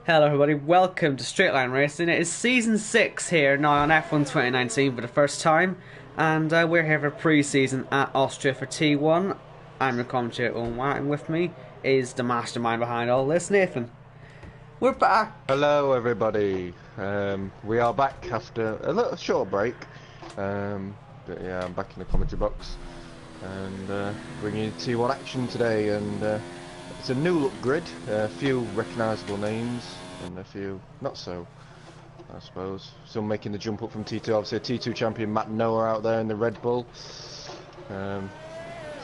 Hello everybody, welcome to Straight Line Racing. It is Season 6 here now on F1 2019 for the first time, and we're here for pre-season at Austria for T1. I'm your commentator Owen White, and with me is the mastermind behind all this, Nathan. We're back! Hello everybody, we are back after a little short break, but yeah, I'm back in the commentary box and bringing you T1 action today, and it's a new look grid, a few recognisable names and a few not so, I suppose. Some making the jump up from T2, obviously a T2 champion Matt Noah out there in the Red Bull.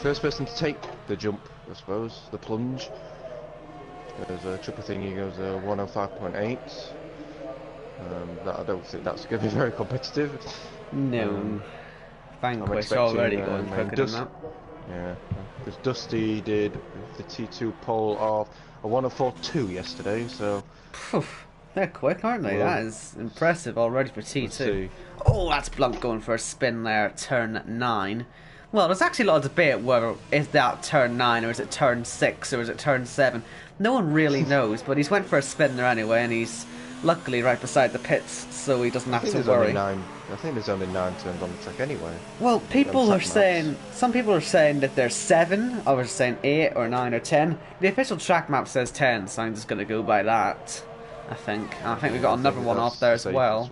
First person to take the jump, I suppose, the plunge. There's a triple thing, he goes 105.8. I don't think that's going to be very competitive. No. Vanquish already going quicker than that. Yeah, because Dusty did the T2 pole of a 104.2 yesterday, so... They're quick, aren't they? That is impressive already for T2. Oh, that's Blunt going for a spin there at turn 9. Well, there's actually a lot of debate whether is that turn 9 or is it turn 6 or is it turn 7. No one really knows, but he's went for a spin there anyway, and he's luckily right beside the pits, so he doesn't have to worry. I think there's only 9 turns on the track anyway. Well, people are saying, some people are saying that there's 7, others are saying 8 or 9 or 10. The official track map says 10, so I'm just going to go by that, I think. And I think we've got another one off there as well.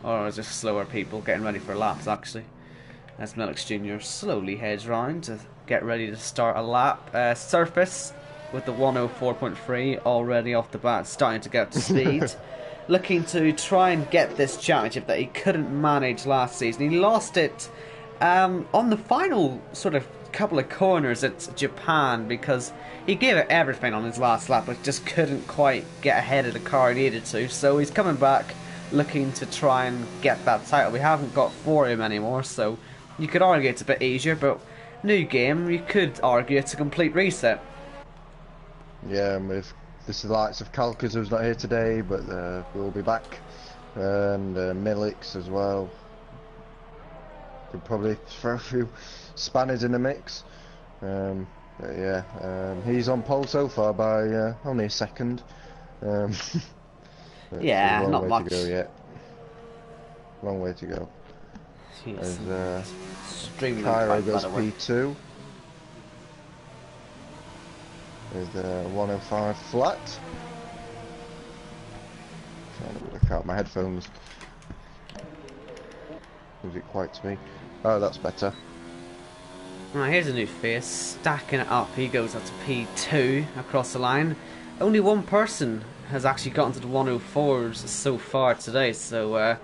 Or is it slower people getting ready for laps, actually. As Milix Jr. slowly heads round to get ready to start a lap. Surface with the 104.3 already off the bat, starting to get up to speed. Looking to try and get this championship that he couldn't manage last season. He lost it on the final sort of couple of corners at Japan because he gave it everything on his last lap but just couldn't quite get ahead of the car he needed to. So he's coming back looking to try and get that title. We haven't got for him anymore, so you could argue it's a bit easier, but new game, you could argue it's a complete reset. Yeah, with this is the likes of Kalkas, who's not here today, but we'll be back, and Milix as well. Could probably throw a few spanners in the mix. But yeah, he's on pole so far by only a second. Yeah, not much. Long way to go yet. Long way to go. As Cairo goes P2 with 105 flat. Trying to work out my headphones. Was it quite to me? Oh, that's better. Right, here's a new face, stacking it up. He goes up to P2 across the line. Only one person has actually gotten to the 104s so far today, so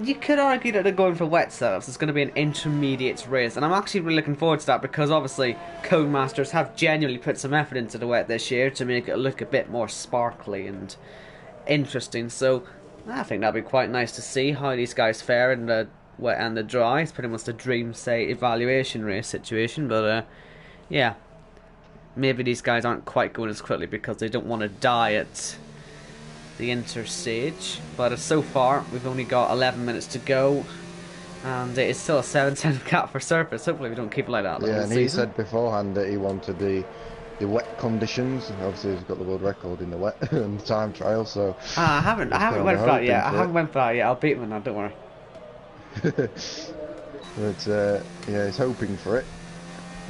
you could argue that they're going for wet setups. It's going to be an intermediate race, and I'm actually really looking forward to that because obviously Codemasters have genuinely put some effort into the wet this year to make it look a bit more sparkly and interesting. So I think that'd be quite nice to see how these guys fare in the wet and the dry. It's pretty much the dream, say, evaluation race situation, but yeah, maybe these guys aren't quite going as quickly because they don't want to die at the interstage, but so far we've only got 11 minutes to go, and it is still a 7-10 gap for Surface. Hopefully we don't keep it like that the whole season. He said beforehand that he wanted the wet conditions. Obviously he's got the world record in the wet and the time trial, so I haven't went for that yet. I'll beat him now, don't worry. But yeah, he's hoping for it,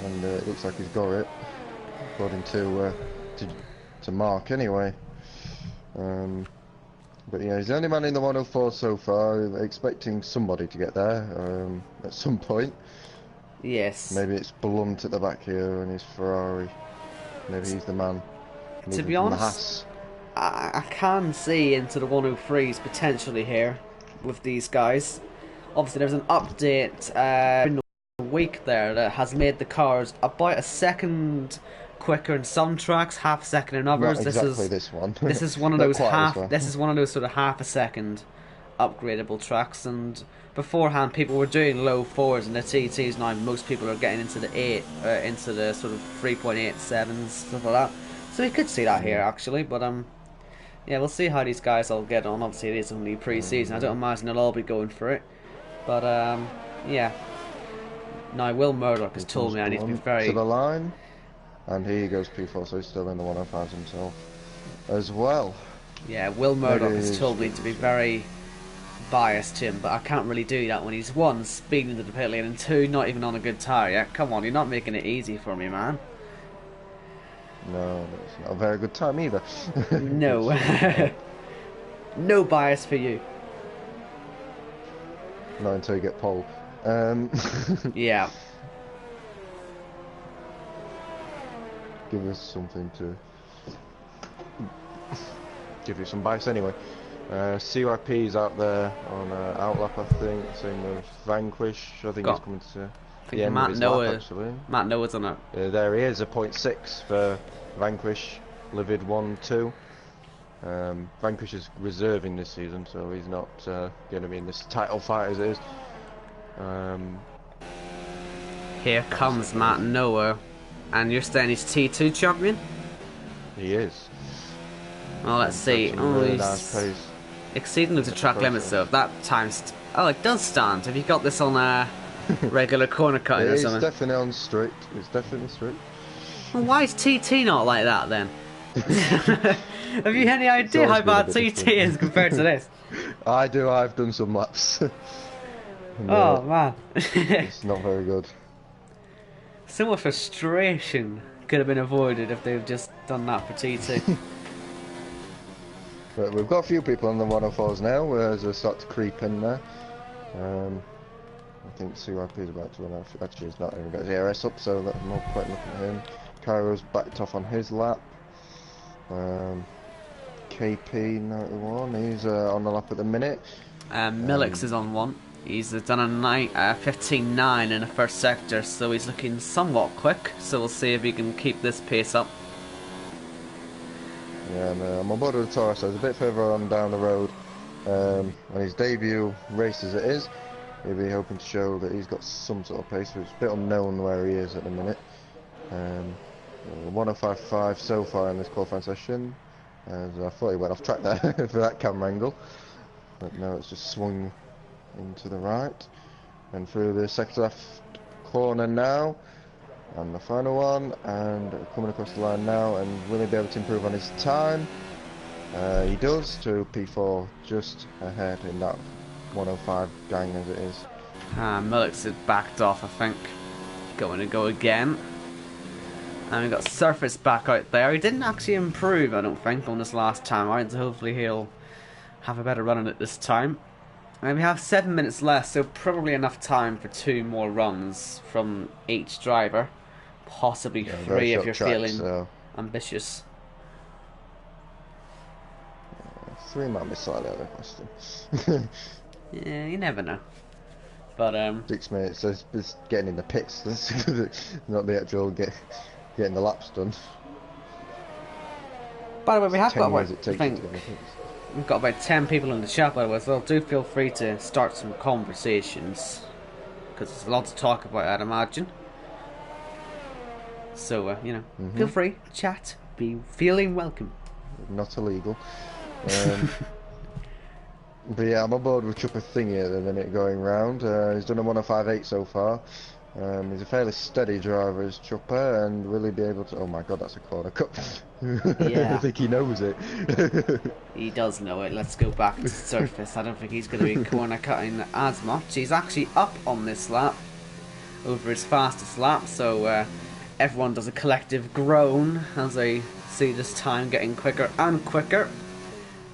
and it looks like he's got it, according to Mark anyway. But yeah, he's the only man in the 104 so far, expecting somebody to get there at some point. Yes. Maybe it's Blunt at the back here and his Ferrari. Maybe he's the man. To be honest, I can see into the 103s potentially here with these guys. Obviously there's an update in the week there that has made the cars about a second quicker in some tracks, half a second in others. Not exactly this one. This is one of those This is one of those sort of half a second upgradable tracks. And beforehand, people were doing low 4s in the TTs. Now most people are getting into the into the sort of 3.87s, stuff like that. So we could see that here actually, but yeah, we'll see how these guys all get on. Obviously, it is only pre-season. I don't imagine they'll all be going for it, but yeah. Now Will Murdoch has told me I need to be very to the line. And here he goes P4, so he's still in the 105s himself. as well. Yeah, Will Murdoch has told me to be very biased to him, but I can't really do that when he's one, speeding into the pit lane, and two, not even on a good tyre yet. Come on, you're not making it easy for me, man. No, it's not a very good time either. No. No bias for you. Not until you get pole. Yeah. Give us something to give you some bias anyway. CYP's out there on outlap, I think. Same with Vanquish. I think he's coming to the end of his lap, actually. Matt Noah's on it. There he is, a 0.6 for Vanquish. Livid 1-2. Vanquish is reserving this season, so he's not going to be in this title fight as it is. Here comes Matt Noah, and you're saying he's T2 champion? He is. Well, let's see. Oh, really he's nice pace. exceeding the track limits though. That time's. Oh, it does stand. Have you got this on a regular corner cutting or something? It's definitely on strict. It's definitely strict. Well, why is TT not like that then? Have you any idea how bad TT is compared to this? I do. I've done some laps. Oh man, it's not very good. Some of frustration could have been avoided if they've just done that for TT. But we've got a few people on the 104s now as they start to creep in there. I think CYP is about to run out. Actually, he's not even got his ARS up, so that's no point looking at him. Cairo's backed off on his lap. KP91, he's on the lap at the minute. Millix is on one. He's done a 15.9 in the first sector, so he's looking somewhat quick. So we'll see if he can keep this pace up. Yeah, and I'm on board with the Taurus, so it's a bit further on down the road. On his debut race as it is, he'll be hoping to show that he's got some sort of pace, but it's a bit unknown where he is at the minute. 105.5 so far in this qualifying session. As I thought he went off track there for that camera angle, but no, it's just swung into the right and through the sector left corner now. And the final one, and coming across the line now, and will he be able to improve on his time? He does, to P4, just ahead in that 105 gang as it is. Millix is backed off, I think. Going to go again. And we've got Surface back out there. He didn't actually improve, I don't think, on this last time out, so hopefully he'll have a better run on it this time. And we have 7 minutes left, so probably enough time for 2 more runs from each driver. Possibly 3 if you're feeling ambitious. 3 might be slightly out of the question. Yeah, you never know. But 6 minutes, so it's getting in the pits, not the actual getting the laps done. By the way, we have got about, we've got about 10 people in the chat, by the way, so do feel free to start some conversations, because there's a lot to talk about, I'd imagine. So, you know, feel free, chat, be feeling welcome. Not illegal. But yeah, I'm on board with Chupper Thingy at the minute going round. He's done a 105.8 so far. He's a fairly steady driver as Chupper, and will he be able to... Oh my god, that's a corner cut. Yeah. I think he knows it. He does know it. Let's go back to Surface. I don't think he's going to be corner cutting as much. He's actually up on this lap over his fastest lap, so everyone does a collective groan as they see this time getting quicker and quicker,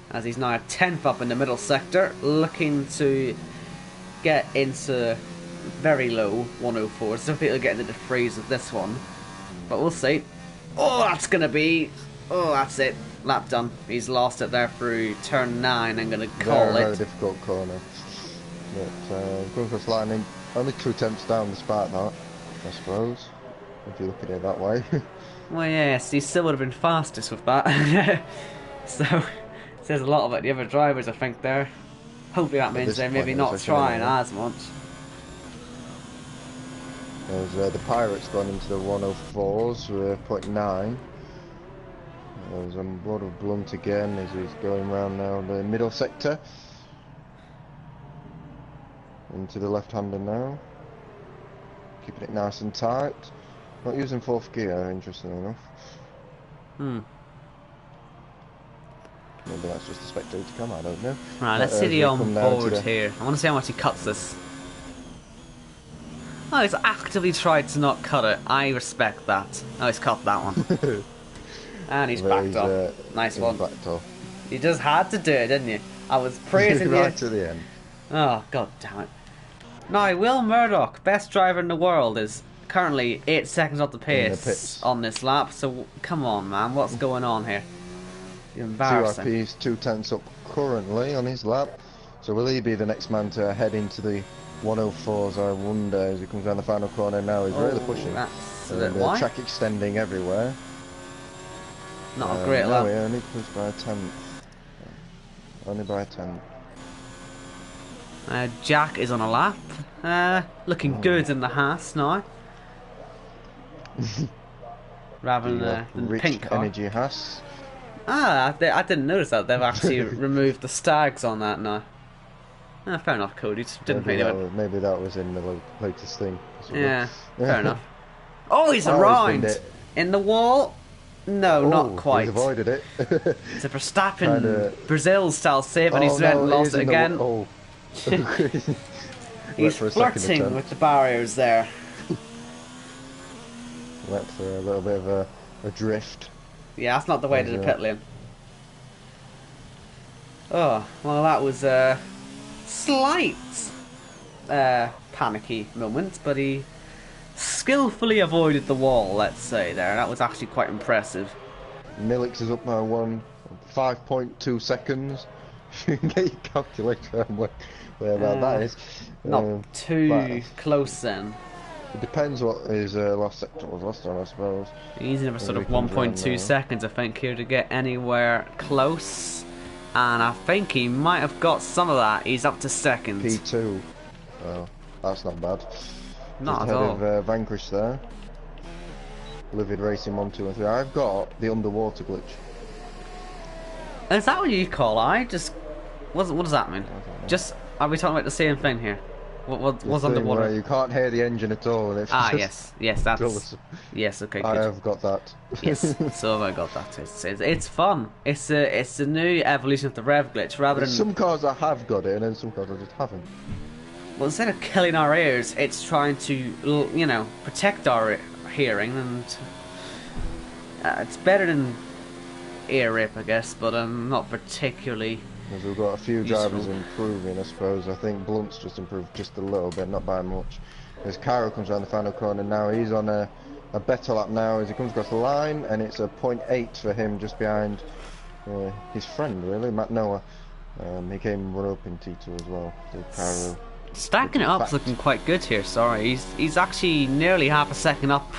as he's now a 10th up in the middle sector, looking to get into very low 104s. So I think he'll get into the freeze of this one, but we'll see. Oh, that's gonna be... Oh, that's it. Lap done. He's lost it there through turn 9. I'm gonna call it. Very difficult corner. But going across the line, only 2 attempts down despite that, I suppose, if you look at it that way. Well, yes, he still would have been fastest with that. So, it says a lot about the other drivers, I think, there. Hopefully that means they're maybe not trying as much. There's the Pirates gone into the 104s with 0.9. There's on board of Blunt again as he's going around now the middle sector. Into the left-hander now. Keeping it nice and tight. Not using 4th gear, interestingly enough. Maybe that's just a spectator cam, I don't know. Right, let's see As the we on come down to board the- here. I want to see how much he cuts this. Oh, he's actively tried to not cut it. I respect that. Oh, he's cut that one. And he's But backed off. Nice he's one. backed off. You just had to do it, didn't you? I was praising you. Right to the end. Oh, god damn it. Now, Will Murdoch, best driver in the world, is currently 8 seconds off the pace on this lap. So, come on, man. What's going on here? You're embarrassing. 2 RP's 2/10 up currently on his lap. So will he be the next man to head into the 104s, I wonder, as he comes down the final corner now? He's really pushing. That's a And bit the wide. track extending everywhere. Not a great no, lap. he only pushed by a 10th. Only by a 10th. Jack is on a lap. Looking good in the Haas now. Rather than Rich pink car. energy Haas. Ah, I didn't notice that. They've actually removed the stags on that now. Fair enough, Cody. Just didn't think they would. Maybe that was in the latest thing. Yeah, fair enough. Oh, he's He's around! binned it. In the wall? No, not quite. He's avoided it. It's a Verstappen, Kinda- Brazil style save, and he's no, lost is it in the again. Oh. He's for a second flirting attempt. with the barriers there. Went for a little bit of a drift. Yeah, that's not the way to the pit lane. Oh, well, that was a slight panicky moment, but he skillfully avoided the wall, let's say, there. That was actually quite impressive. Milix is up by 5.2 seconds. You can get your calculator on where about that is. Not too close then. It depends what his last sector was last time, I suppose. He's in a sort of we comes round 1.2 now. seconds, I think, here to get anywhere close. And I think he might have got some of that. He's up to second. P2. Oh, that's not bad. Not Just at ahead all. of Vanquish there. Livid Racing 1, 2 and 3. I've got the underwater glitch. Is that what you call? What does that mean? Just, are we talking about the same thing here? What's The thing underwater? where you can't hear the engine at all. And it's just yes, that's dull. yes. Okay, I good. have got that. Yes, so have I got that. It's fun. It's a new evolution of the rev glitch. Rather than Some cars I have got it, and then some cars I just haven't. well, instead of killing our ears, it's trying to protect our hearing, and it's better than ear rape, I guess. But not particularly. Because we've got a few Useful. drivers improving, I suppose. I think Blunt's just improved just a little bit, not by much. As Cairo comes around the final corner now, he's on a better lap now as he comes across the line, and it's a 0.8 for him, just behind his friend, really, Matt Noah. He came run up in T2 as well, so Cairo. Stacking it up's looking quite good here. Sorry, he's actually nearly half a second up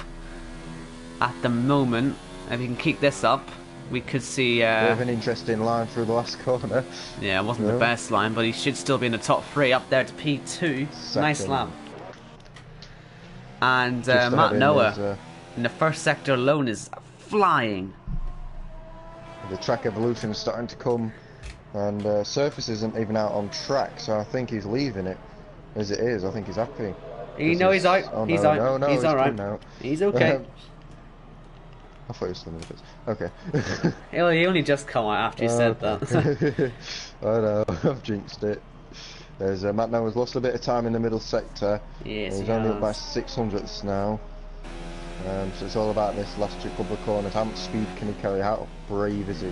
at the moment. If he can keep this up, we could see. Bit of an interesting line through the last corner. Yeah, it wasn't the No. best line, but he should still be in the top 3, up there to P2. Nice Second. lap. And Just ahead Matt of him Noah is, in the first sector alone is flying. the track evolution is starting to come, and Surface isn't even out on track, so I think he's leaving it as it is. I think he's happy. He's out. Oh, he's no, out. No, he's alright. come out. He's okay. I thought he was still in the pits. Okay. He only just come out after you said that. that. I know, I've jinxed it. There's Matt Noah's lost a bit of time in the middle sector. Yes, He's he only up by has. 600ths now. So it's all about this last couple of corners. How much speed can he carry? How brave is he?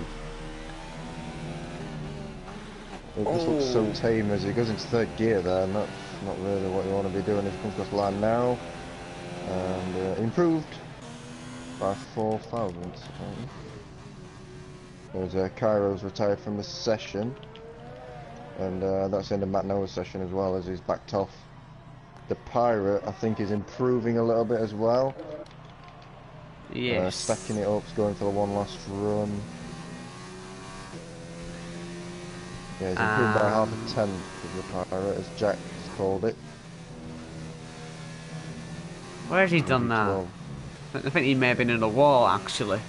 It just looks so tame as he goes into third gear there, and that's not really what you want to be doing if he comes across the line now. And improved by 4 thousandths. There's Cairo's retired from the session, and that's the end of Matt Noah's session as well, as he's backed off. The Pirate, I think, is improving a little bit as well. Yes. Stacking it up, going for the one last run. Yeah, he's improved by half a tenth of the Pirate, as Jack's called it. Where's he done that? 12. I think he may have been in the wall, actually.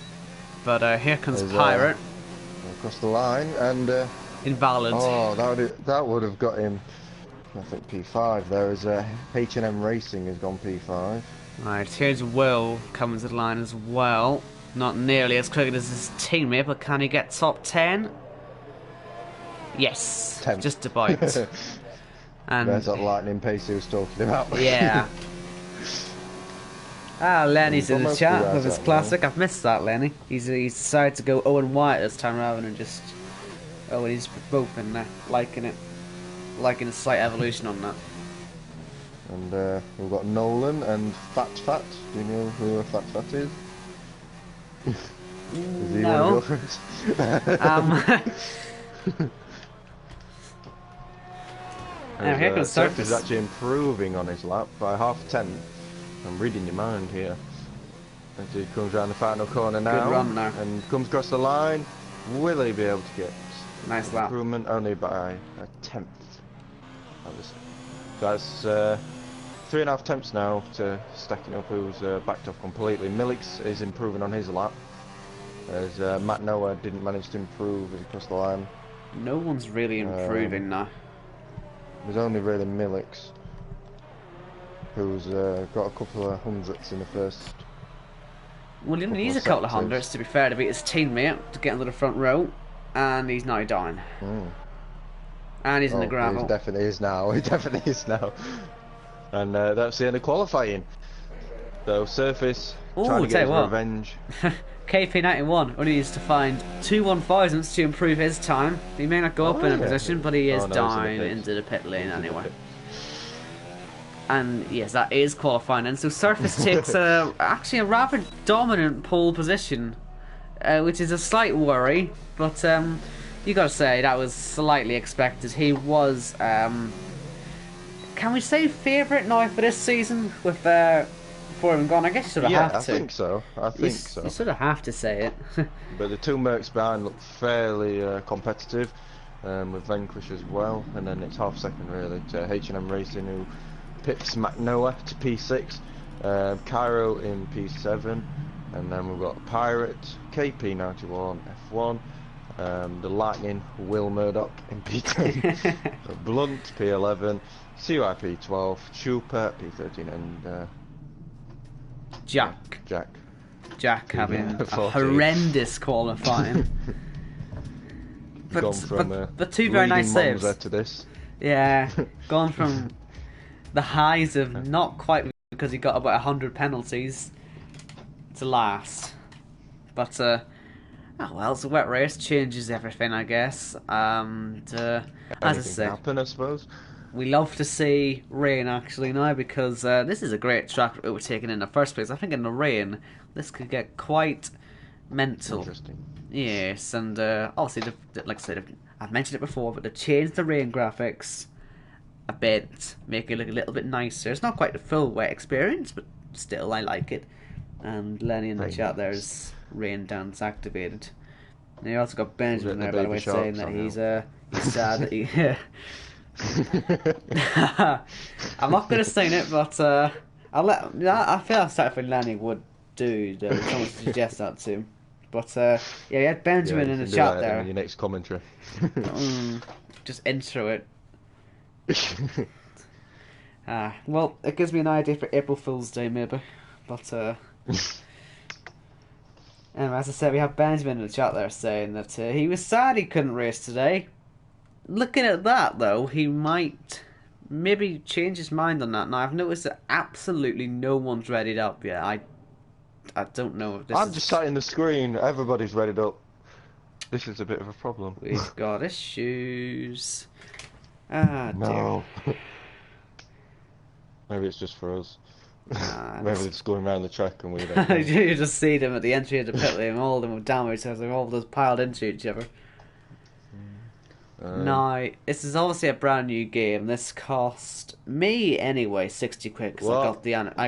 But here comes There's, Pirate. Across the line, and Invalid. oh, that would have got him. I think P5. There is H&M Racing has gone P5. Right, here's Will coming to the line as well. Not nearly as quick as his teammate, but can he get top 10? Yes, Tenth. just about. There's And that lightning pace he was talking about. yeah. Lenny's in the Most of chat guys with his out classic. I've missed that, Lenny. He's decided to go Owen White this time rather than just and he's both in there, liking it, liking a slight evolution on that. And we've got Nolan and Fat Fat. Do you know who Fat Fat is? Is he one of your friends? Here comes Surface is Surface. actually improving on his lap by half a tenth. I'm reading your mind here. As he comes around the final corner now. Good run there. And comes across the line. Will he be able to get Nice lap. improvement? Only by a tenth. That's 3.5 tenths now to stacking up, who's backed off completely. Millix is improving on his lap, as Matt Noah didn't manage to improve as he crossed the line. No one's really improving now. There's only really Millix, who's got a couple of hundredths in the first. Well, he needs a couple of hundreds, to be fair, to beat his teammate to get into the front row, and he's now down. And he's in the gravel. He definitely is now. He definitely is now. And that's the end of qualifying. So Surface trying to get his revenge. KP91 only needs to find 2 1,000s to improve his time. He may not go up in a position, but he is down into the pit lane anyway. And yes, that is qualifying. And so Surface takes actually a rather dominant pole position, which is a slight worry. But you got to say that was slightly expected. He was, can we say, favourite now for this season with before him gone? I guess you sort of have to. I think so. I think so. You sort of have to say it. But the two Mercs behind look fairly competitive, with Vanquish as well. And then it's half second really to H&M Racing, who pips McNoah to P6, Cairo in P7, and then we've got Pirate, KP91, F1, the Lightning, Will Murdoch in P10, Blunt P11, CYP12, Chupa P13, and Jack having a horrendous qualifying. but two very nice saves. To this. Yeah, gone from the highs of not quite because he got about 100 penalties to last. But oh well, it's a wet race, changes everything, I guess. And as I say, happen, I suppose. We love to see rain actually now, because this is a great track that we're taking in the first place. I think in the rain this could get quite mental. Interesting. Yes, and obviously, like I said, I've mentioned it before, but they've changed the rain graphics a bit, make it look a little bit nicer. It's not quite the full wet experience, but still, I like it. And Lenny in the chat there's rain dance activated. And you also got Benjamin there, by the way, saying that he's sad that he. I'm not going to say it, but I feel like something Lenny would do. Though someone suggest that to him. But yeah, you had Benjamin in the chat there. Your next commentary. Just intro it. Well, it gives me an idea for April Fool's Day, maybe. But anyway, as I said, we have Benjamin in the chat there saying that he was sad he couldn't race today. Looking at that, though, he might maybe change his mind on that. Now, I've noticed that absolutely no one's readied up yet. I don't know if this I'm just sat in the screen. Everybody's readied up. This is a bit of a problem. We've got issues. No. Dear. Maybe it's just for us. Maybe they're just going around the track and we don't know. You just see them at the entry of the pit lane, all of them with damage, so they're all just piled into each other. Now, this is obviously a brand new game. This cost me anyway 60 quid because I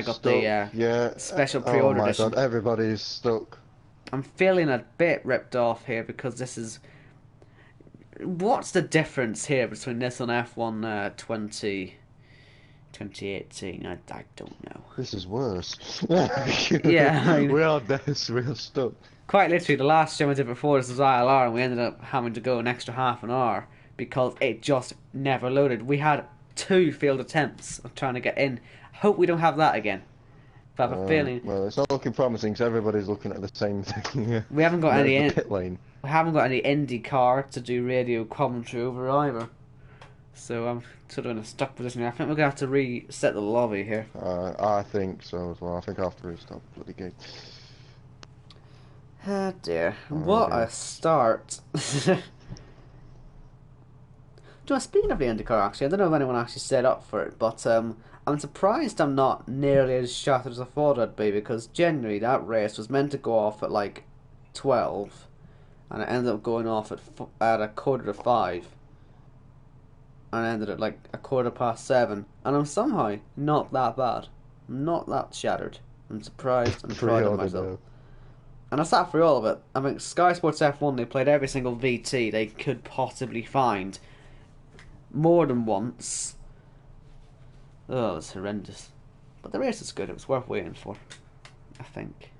got the special pre-order edition. Oh my god, everybody's stuck. I'm feeling a bit ripped off here because this is. What's the difference here between this and F1 2018? I don't know. This is worse. Yeah, I mean, we are stuck. Quite literally, the last show I did before this was ILR, and we ended up having to go an extra half an hour because it just never loaded. We had 2 failed attempts of trying to get in. Hope we don't have that again. But I have a feeling Well, it's not looking promising because everybody's looking at the same thing. Yeah. we haven't got There's any the pit lane. we haven't got any IndyCar to do radio commentary over either. So I'm sort of in a stuck position here. I think we're gonna have to reset the lobby here. I think so as well. I think I have to restart the bloody game. Oh dear. Oh, What dear. a start. Speaking of the IndyCar, actually, I don't know if anyone actually set up for it, but I'm surprised I'm not nearly as shattered as I thought I'd be, because generally that race was meant to go off at like 12, and it ended up going off at a quarter to 5, and it ended at like a quarter past 7, and I'm somehow not that bad. I'm not that shattered. I'm surprised and proud of myself. And I sat through all of it. I mean, Sky Sports F1, they played every single VT they could possibly find. More than once. Oh, it was horrendous. But the race was good. It was worth waiting for, I think.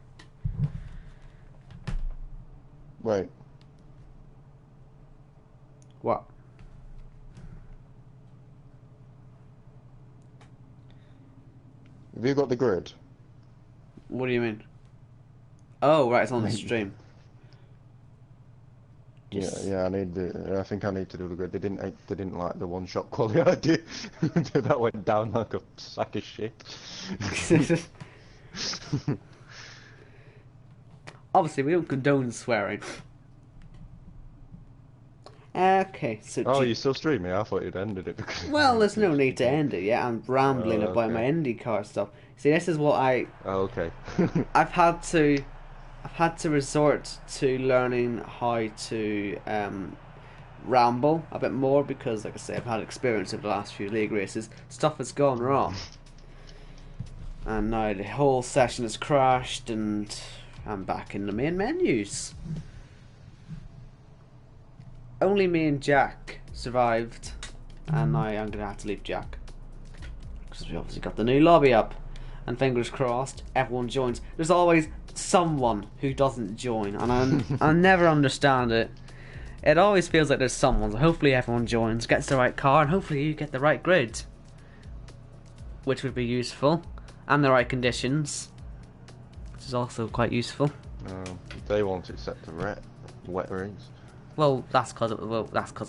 Wait. What? Have you got the grid? What do you mean? Oh, right, it's on the stream. Yeah. I think I need to do the grid. They didn't like the one-shot quality idea. That went down like a sack of shit. Obviously, we don't condone swearing. Okay, so... Oh, you're still streaming? I thought you'd ended it. Well, there's no need to end it yet. I'm rambling Oh, about my okay. IndyCar stuff. See, this is what Oh, okay. I've had to resort to learning how to ramble a bit more, because, like I say, I've had experience of the last few league races. Stuff has gone wrong, and now the whole session has crashed, and I'm back in the main menus. Only me and Jack survived, and now I'm gonna have to leave Jack because we obviously got the new lobby up. And fingers crossed, everyone joins. There's always someone who doesn't join, and I never understand it. It always feels like there's someone. So hopefully everyone joins, gets the right car, and hopefully you get the right grid, which would be useful, and the right conditions, which is also quite useful. They want it set to wet rings. Well, that's because it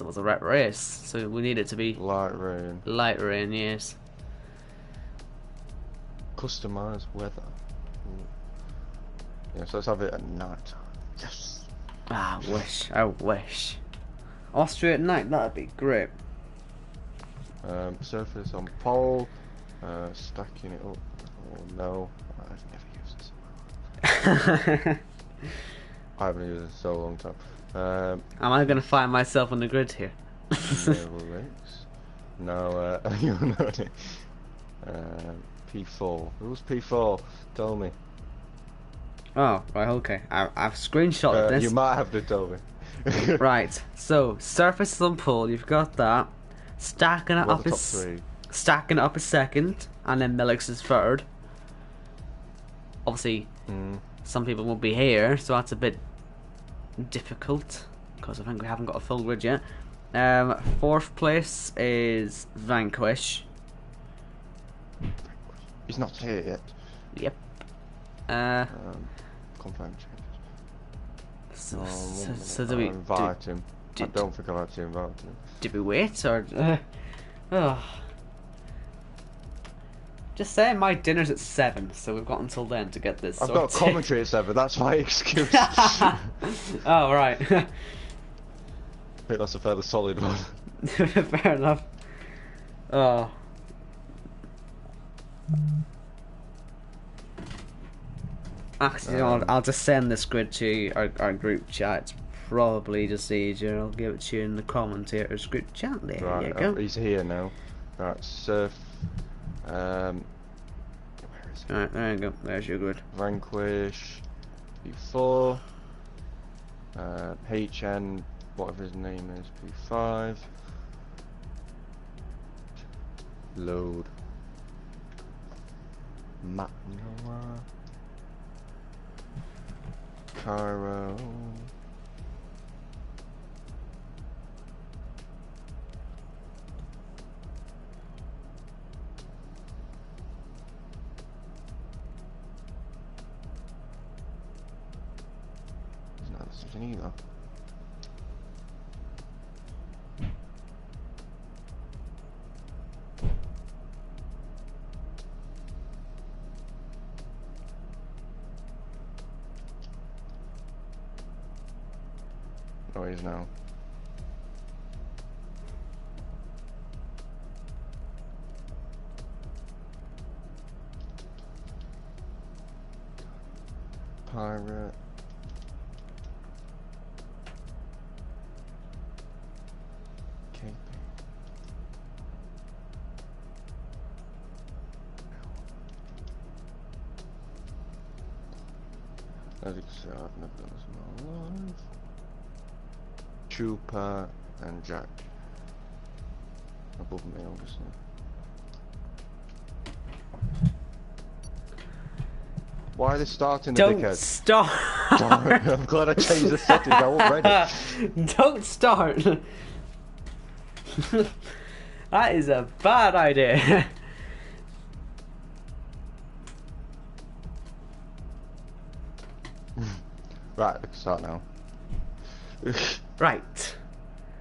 was a wet race, so we need it to be Light rain. light rain. Yes. Customised weather. Yeah, so let's have it at night time. Yes. I wish. Austria at night, that'd be great. Surface on pole. Stacking it up. Oh no, I've never used this. I haven't used it in so long time. Am I going to find myself on the grid here? Naval race. No, you know. P4. Who's P4? Tell me. Oh, right, okay. I've screenshotted this. You might have to tell me. Right, so surface on pole, you've got that. Stacking it up is second, and then Millix is third. Obviously, some people won't be here, so that's a bit difficult because I think we haven't got a full grid yet. Fourth place is Vanquish. He's not here yet. Yep. Confirm changes. So do we invite him? I don't think I've actually invited him. Did we wait or? Just saying, my dinner's at 7, so we've got until then to get this. I've got a commentary at 7. That's my excuse. Oh right. I think that's a fairly solid one. Fair enough. Oh. Actually, you know, I'll just send this grid to our group chat. It's probably just easier. I'll give it to you in the commentators group chat. There Right, you go. He's here now. Right, surf. Where is he? Alright, there you go. There's your grid. Vanquish. P4. HN, whatever his name is, P5. Load. Matt Noah. Cairo. Something either. Oh, he is now. Pirate. KP. As you can see, I've never done this in my life. Trooper and Jack. Above me, obviously. Why are they starting the Don't dickhead? start. I'm glad I changed the settings. I wasn't ready. Don't start. That is a bad idea. Right, we can start now. Right.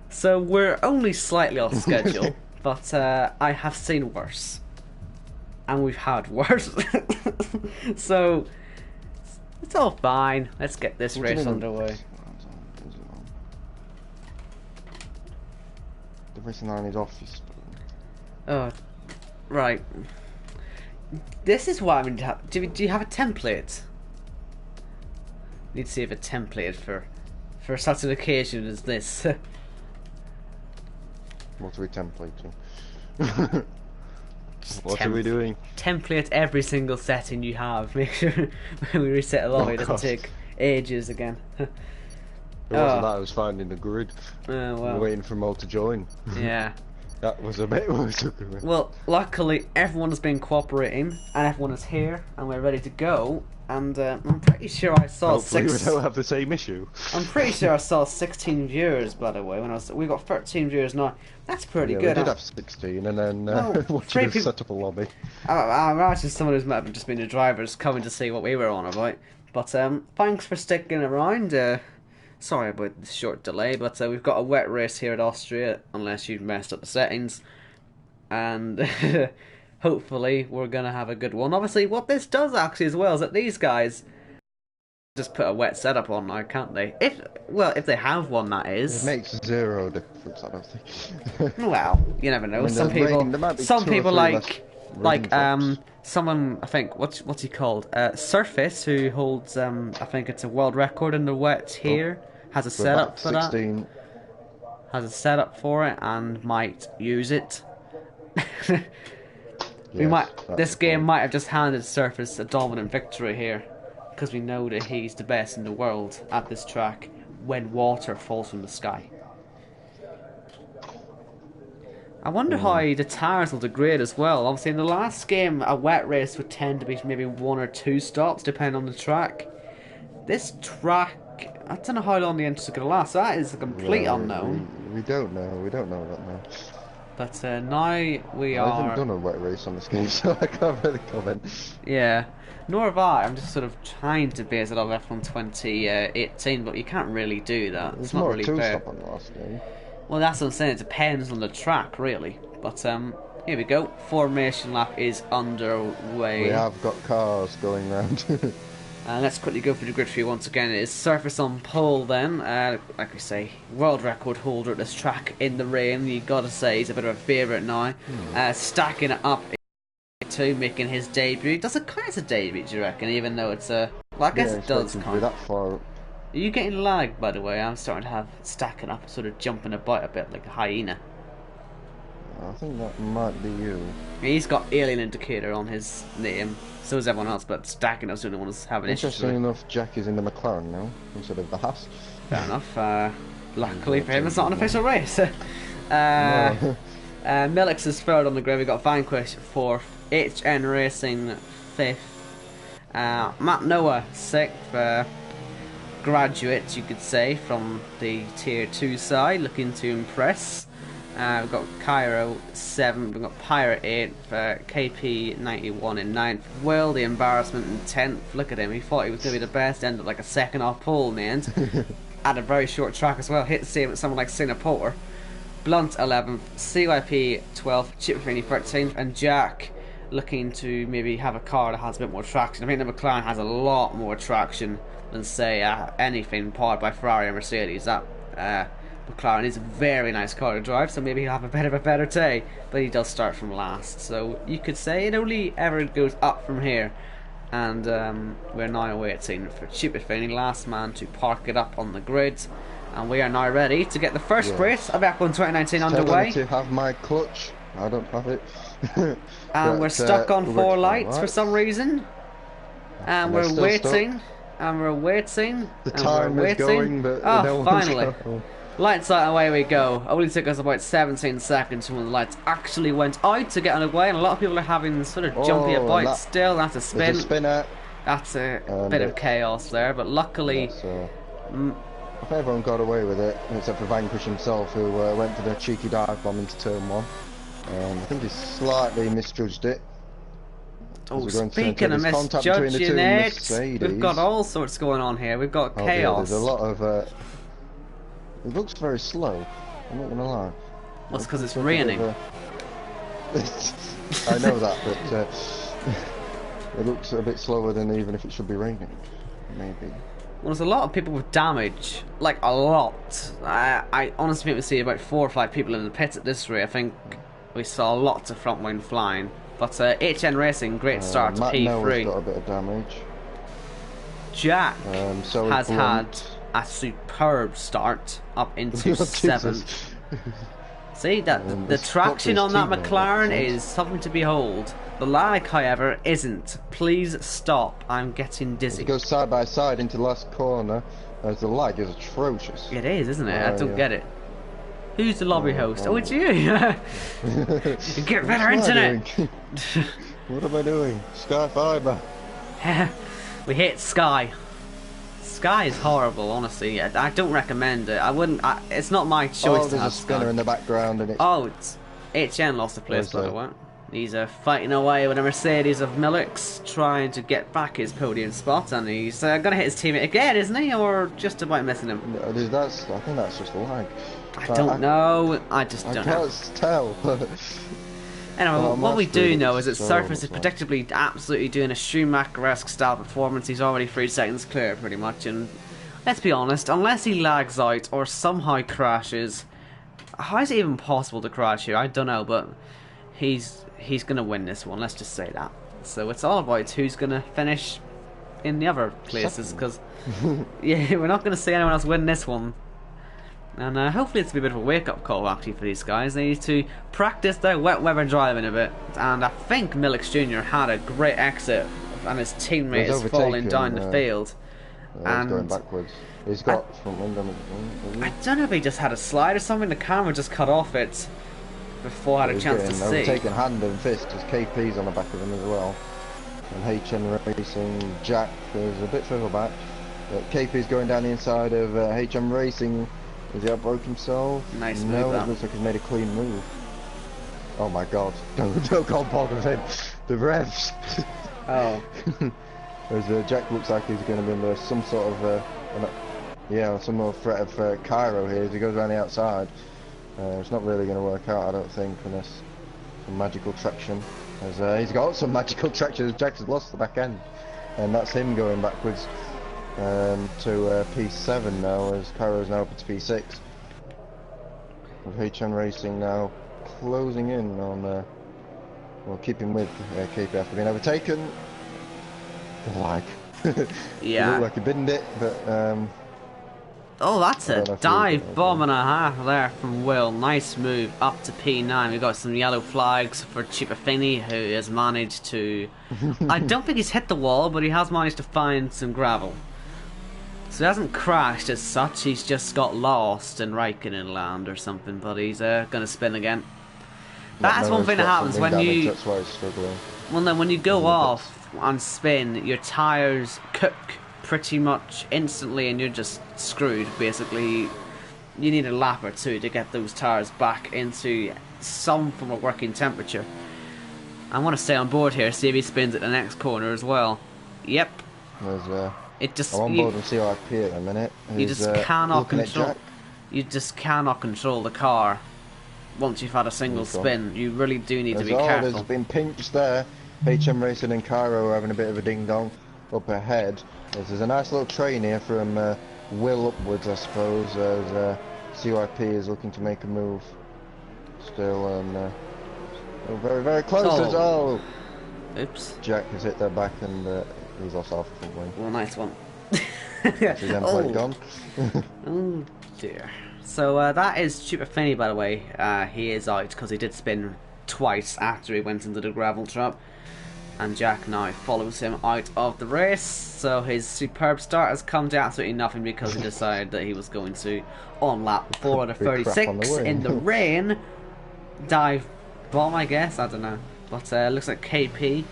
So we're only slightly off schedule, but I have seen worse. And we've had worse. So it's all fine. Let's get this race underway. The racing line is off. Oh, right. This is what I mean. Do you have a template? Need to see if a template for such an occasion as this. What are we templating? What are we doing? Template every single setting you have. Make sure when we reset a lobby it doesn't take ages again. It wasn't that, I was finding the grid. Well. Waiting for Mo to join. Yeah. That was a bit what took a minute. Well, luckily everyone has been cooperating and everyone is here and we're ready to go. And I'm pretty sure I saw Hopefully we don't have the same issue. I'm pretty sure I saw 16 viewers, by the way. We got 13 viewers now. That's pretty good. We did have 16, and then watching us set up a lobby. I imagine someone who's might have just been the drivers coming to see what we were on about. But thanks for sticking around. Sorry about the short delay, but we've got a wet race here at Austria, unless you've messed up the settings. And hopefully we're going to have a good one. Obviously, what this does actually as well is that these guys just put a wet setup on now, can't they? If they have one, that is. It makes zero difference, I don't think. Well, you never know. I mean, some people like someone, I think, what's he called? Surface, who holds I think it's a world record in the wet here, has a setup for 16. That. Has a setup for it and might use it. This game might have just handed Surface a dominant victory here, because we know that he's the best in the world at this track when water falls from the sky. I wonder how the tires will degrade as well. Obviously in the last game a wet race would tend to be maybe 1 or 2 stops depending on the track. This track, I don't know how long the entrance is going to last. That is a complete unknown. We don't know that now. But now we are... I haven't done a wet race on this game, so I can't really comment. Yeah, nor have I. I'm just sort of trying to base it off F1 2018, but you can't really do that. It's not really fair. Stop on the last game. Well, that's what I'm saying. It depends on the track, really. But here we go. Formation lap is underway. We have got cars going round. Let's quickly go through the grid for you once again. It is Surface on pole then. Like we say, world record holder at this track in the rain. You gotta say he's a bit of a favourite now. Stacking it up to making his debut. Does it count as a debut, do you reckon? Even though it's a... Well, I guess it does count. That far. Are you getting lag, by the way? I'm starting to have stacking up, sort of jumping about a bit like a hyena. I think that might be you. He's got alien indicator on his name. So is everyone else, but stacking us the only ones having issues. Interesting enough, Jack is in the McLaren now instead of the Haas. Fair enough. Luckily for him, it's not an official race. Millix is third on the grid. We got Vanquish fourth, HN Racing fifth, Matt Noah sixth. Graduate, you could say, from the tier 2 side, looking to impress. We've got Cairo 7th, we've got Pirate 8th, KP 91 in 9th, Will the embarrassment in 10th. Look at him, he thought he was going to be the best, ended up like a second off pole in the end. at a very short track as well. Hit the same with someone like Singapore. Blunt 11th, CYP 12th, Chip Finney 13th, and Jack looking to maybe have a car that has a bit more traction. I think the McLaren has a lot more traction than, say, anything powered by Ferrari or Mercedes. That McLaren is a very nice car to drive, so maybe he'll have a bit of a better day, but he does start from last. So you could say it only ever goes up from here. And we're now waiting for Chip Finney, last man, to park it up on the grid. And we are now ready to get the first race of F1 2019 underway. To have my clutch, I don't have it. And we're stuck on 4 lights for some reason. And we're waiting. And we're waiting. The time is going, but no finally. Lights out, away we go. Only took us about 17 seconds when the lights actually went out to get on the way, and a lot of people are having sort of jumpy about still. That's a spin. A spinner. That's a bit of chaos there, but luckily... I think everyone got away with it, except for Vanquish himself, who went for the cheeky dive bomb into turn 1. I think he slightly misjudged it. Oh, speaking of misjudging it, we've got all sorts going on here. We've got chaos. There's a lot of... It looks very slow, I'm not gonna lie. Well, it's because it's raining. I know that, but it looks a bit slower than even if it should be raining, maybe. Well, there's a lot of people with damage, like a lot. I honestly think we see about 4 or 5 people in the pits at this rate. I think we saw lots of front wing flying. But HN Racing, great start to P3. Noah's got a bit of damage. Jack has had a superb start up into 7th. See, that the traction on that McLaren is something to behold. The lag, however, isn't. Please stop. I'm getting dizzy. It goes side by side into the last corner, as the lag is atrocious. It is, isn't it? I don't get it. Who's the lobby host? Oh, it's you! Get better internet! What am I doing? Sky Fiber. We hit Sky. Sky is horrible, honestly. I don't recommend it. I wouldn't. It's not my choice to have Sky. There's a spinner in the background, and it's... Oh, it's HN lost the place, by the way. He's fighting away with a Mercedes of Millix, trying to get back his podium spot, and he's going to hit his teammate again, isn't he? Or just about missing him? I think that's just a lag. I don't know. I just don't know. I can't tell. Anyway, what we do know is that Surface is predictably absolutely doing a Schumacher-esque style performance. He's already 3 seconds clear, pretty much, and let's be honest, unless he lags out or somehow crashes, how is it even possible to crash here? I don't know, but he's going to win this one, let's just say that. So it's all about who's going to finish in the other places, because yeah, we're not going to see anyone else win this one. And hopefully it's a bit of a wake-up call actually for these guys. They need to practice their wet weather driving a bit. And I think Millix Jr. had a great exit, and his teammate is falling down the field. And he's going backwards. He's got front wind on it. I don't know if he just had a slide or something. The camera just cut off it before I had a chance to see. Overtaken hand and fist, as KP's on the back of him as well. And HN Racing, Jack is a bit further back. But KP's going down the inside of HM Racing. Has he outbroke himself? Nice move. No, it looks like he's made a clean move. Oh my god. Don't go bog of him. The revs. Oh. Whereas Jack looks like he's going to be under some sort of, some more threat of Cairo here as he goes around the outside. It's not really going to work out, I don't think, unless some magical traction. As he's got some magical traction as Jack has lost the back end. And that's him going backwards. To P7 now, as Cairo's now up to P6. With HN Racing now closing in on, well, keeping with KP after being overtaken. The lag. Yeah. It looked like he binned it, but oh, that's a dive bomb and a half there from Will. Nice move up to P9. We've got some yellow flags for Cipollini, who has managed to... I don't think he's hit the wall, but he has managed to find some gravel. So he hasn't crashed as such, he's just got lost in Raikkonen land or something, but he's going to spin again. That's one thing that happens when you... That's why he's struggling. Well, then when you go off and spin, your tyres cook pretty much instantly and you're just screwed, basically. You need a lap or two to get those tyres back into some form of working temperature. I want to stay on board here, see if he spins at the next corner as well. Yep. There's It just I'm on board with CIP at the minute. you He's, just cannot looking at control. Jack. You just cannot control the car once you've had a single spin. You really do need to be careful. There's been pinched there. HM Racing and Cairo are having a bit of a ding dong up ahead. There's a nice little train here from Will upwards, I suppose, as CYP is looking to make a move. Still, and very, very close. Oops. Jack has hit their back and he's lost half the front wing. Well, nice one. That's his end plate gone. Oh dear. So that is Super Finney, by the way. He is out because he did spin twice after he went into the gravel trap. And Jack now follows him out of the race. So his superb start has come to absolutely nothing because he decided that he was going to, on lap 4 out of 36 in the rain, dive bomb, I guess. I don't know. But looks like KP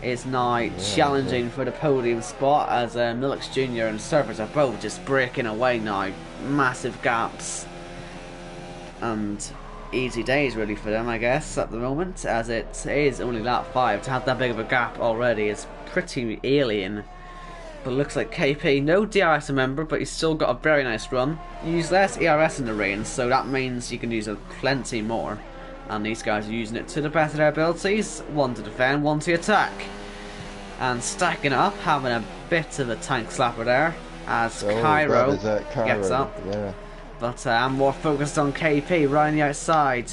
is now challenging for the podium spot as Millix Jr. and Surfers are both just breaking away now. Massive gaps. And easy days really for them, I guess, at the moment, as it is only lap 5. To have that big of a gap already is pretty alien. But it looks like KP, no DRS remember, but he's still got a very nice run. You use less ERS in the rain, so that means you can use it plenty more. And these guys are using it to the best of their abilities. One to defend, one to attack. And stacking up, having a bit of a tank slapper there, as Cairo gets up. Yeah. But I'm more focused on KP right on the outside.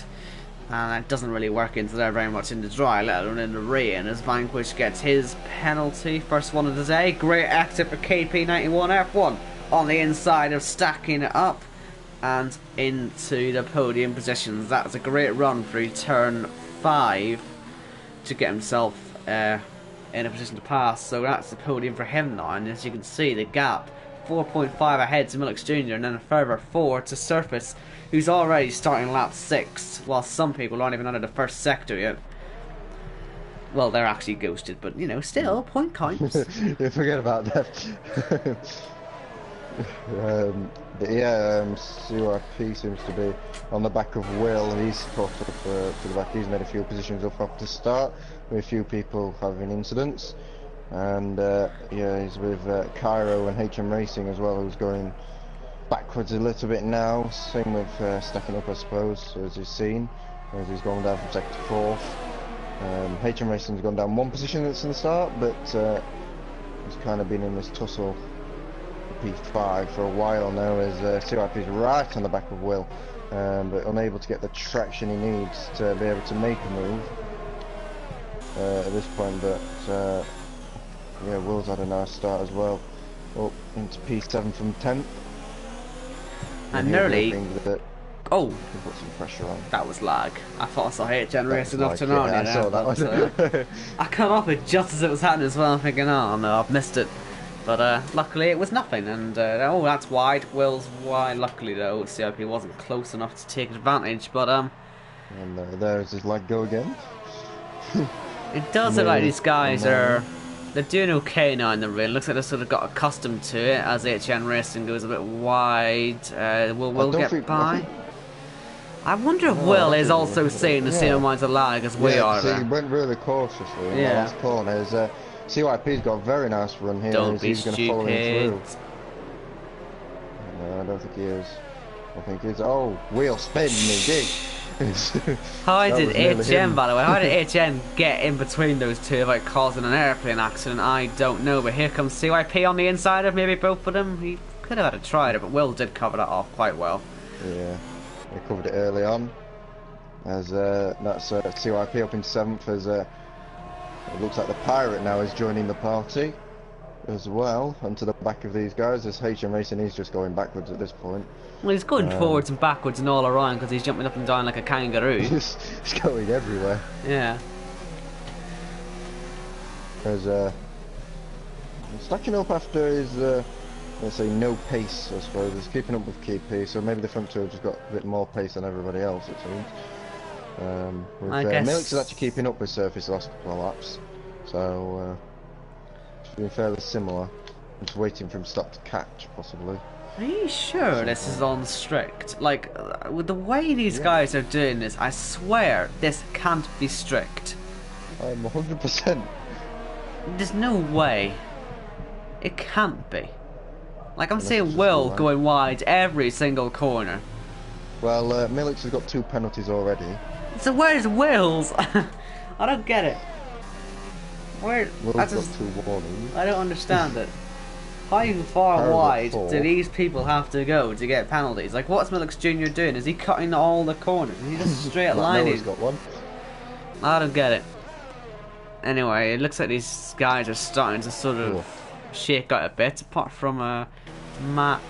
And it doesn't really work into there very much in the dry, let alone in the rain, as Vanquish gets his penalty. First one of the day. Great exit for KP91 F1 on the inside of stacking it up and into the podium positions. That's a great run through turn 5 to get himself in a position to pass. So that's the podium for him now, and as you can see, the gap 4.5 ahead to Millix Jr. and then a further 4 to Surface, who's already starting lap 6, while some people aren't even out of the first sector yet. Well, they're actually ghosted, but you know, still, point counts. You forget about that. CYP seems to be on the back of Will, and he's caught up to the back. He's made a few positions up off the start, with a few people having incidents. And he's with Cairo and HM Racing as well, who's going backwards a little bit now. Same with stacking up, I suppose, as you've seen, as he's gone down from sector 4th. HM Racing's gone down one position that's in the start, but he's kind of been in this tussle for P5 for a while now, as CYP's right on the back of Will, but unable to get the traction he needs to be able to make a move at this point. But yeah, Will's had a nice start as well, up into P7 from 10th. And nearly. Oh, put some pressure on. That was lag. I thought I saw Racing enough to know. I saw that. I cut off it just as it was happening as well. I'm thinking, oh no, I've missed it. But luckily it was nothing. And oh, that's wide. Will's wide. Luckily though, CIP wasn't close enough to take advantage. But and there's his lag go again. It does look like these guys they're doing okay now in the rain. Looks like they've sort of got accustomed to it as HN Racing goes a bit wide. Will get by. I wonder if Will is also seeing the same amount of lag as we are. He went really cautiously in the last corner. CYP's got a very nice run here. Don't be he's going to follow him through. No, I don't think he is. I think he's. Oh, wheel spin, he did. How did HM, by the way, how did HM get in between those two without causing an airplane accident? I don't know, but here comes CYP on the inside of maybe both of them. He could have had a try it, but Will did cover that off quite well. Yeah, he covered it early on. As that's CYP up in 7th, as it looks like the Pirate now is joining the party as well, onto the back of these guys, as HM Racing is just going backwards at this point. Well, he's going forwards and backwards and all around because he's jumping up and down like a kangaroo. He's going everywhere. Yeah. As stacking up after his, let's say, no pace, I suppose. He's keeping up with KP, so maybe the front two have just got a bit more pace than everybody else, it seems. Millix is actually keeping up with Surface the last couple of laps, so it's been fairly similar. Just waiting for him to stop to catch, possibly. Are you sure this is on strict? Like, with the way these guys are doing this, I swear this can't be strict. I'm 100%. There's no way. It can't be. Like, I'm Unless it's seeing just Will line. going wide every single corner. Well, Milix has got 2 penalties already. So where's Will's? I don't get it. Where? Will's got 2 warnings. I don't understand it. How far Power's got wide 4. do these people have to go to get penalties? Like, what's Milix Jr. doing? Is he cutting all the corners? Is he just straight lining? Noah's got 1. I don't get it. Anyway, it looks like these guys are starting to sort of shake out a bit, apart from Matt,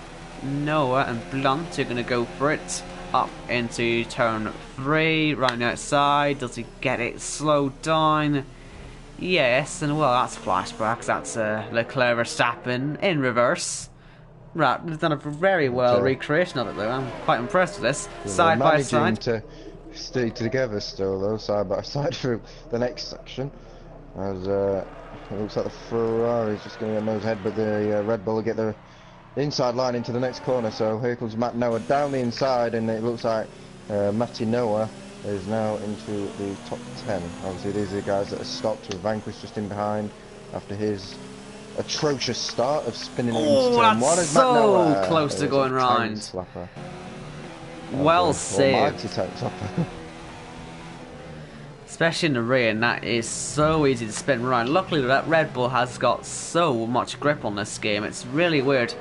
Noah and Blunt are going to go for it. Up into turn 3, round the outside. Does he get it slowed down? Yes, and well, that's flashbacks. That's Leclerc Verstappen in reverse. Right, they've done a very well recreation of it though. I'm quite impressed with this. Side by side. To stay together still though, side by side through the next section. As it looks like the Ferrari's just going to get nose ahead, but the Red Bull will get the inside line into the next corner. So here comes Matt Noah down the inside, and it looks like Matty Noah is now into the top 10. Obviously these are the guys that are stopped, with Vanquish just in behind after his atrocious start of spinning into turn 1. That's so close to going round. Well saved. Especially in the rain, that is so easy to spin around. Luckily that Red Bull has got so much grip on this game, it's really weird.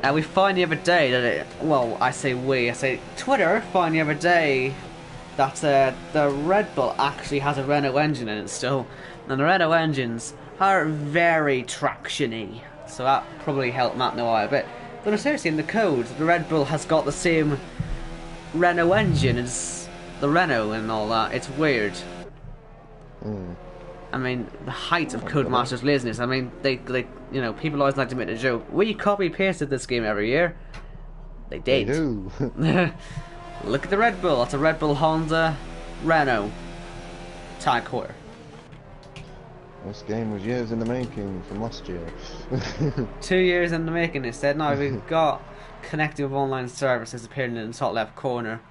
And we find the other day that it, well, I say Twitter found the other day that the Red Bull actually has a Renault engine in it still. And the Renault engines are very traction-y, so that probably helped Matt Noah a bit. But no, seriously, in the code, the Red Bull has got the same Renault engine as the Renault and all that. It's weird. I mean, the height of Codemasters' laziness. I mean, they you know, people always like to make the joke, we copy pasted this game every year. They did. They do. Look at the Red Bull. That's a Red Bull Honda Renault Tag Heuer. This game was years in the making from last year. 2 years in the making, it said. Now we've got connecting with online services appearing in the top left corner.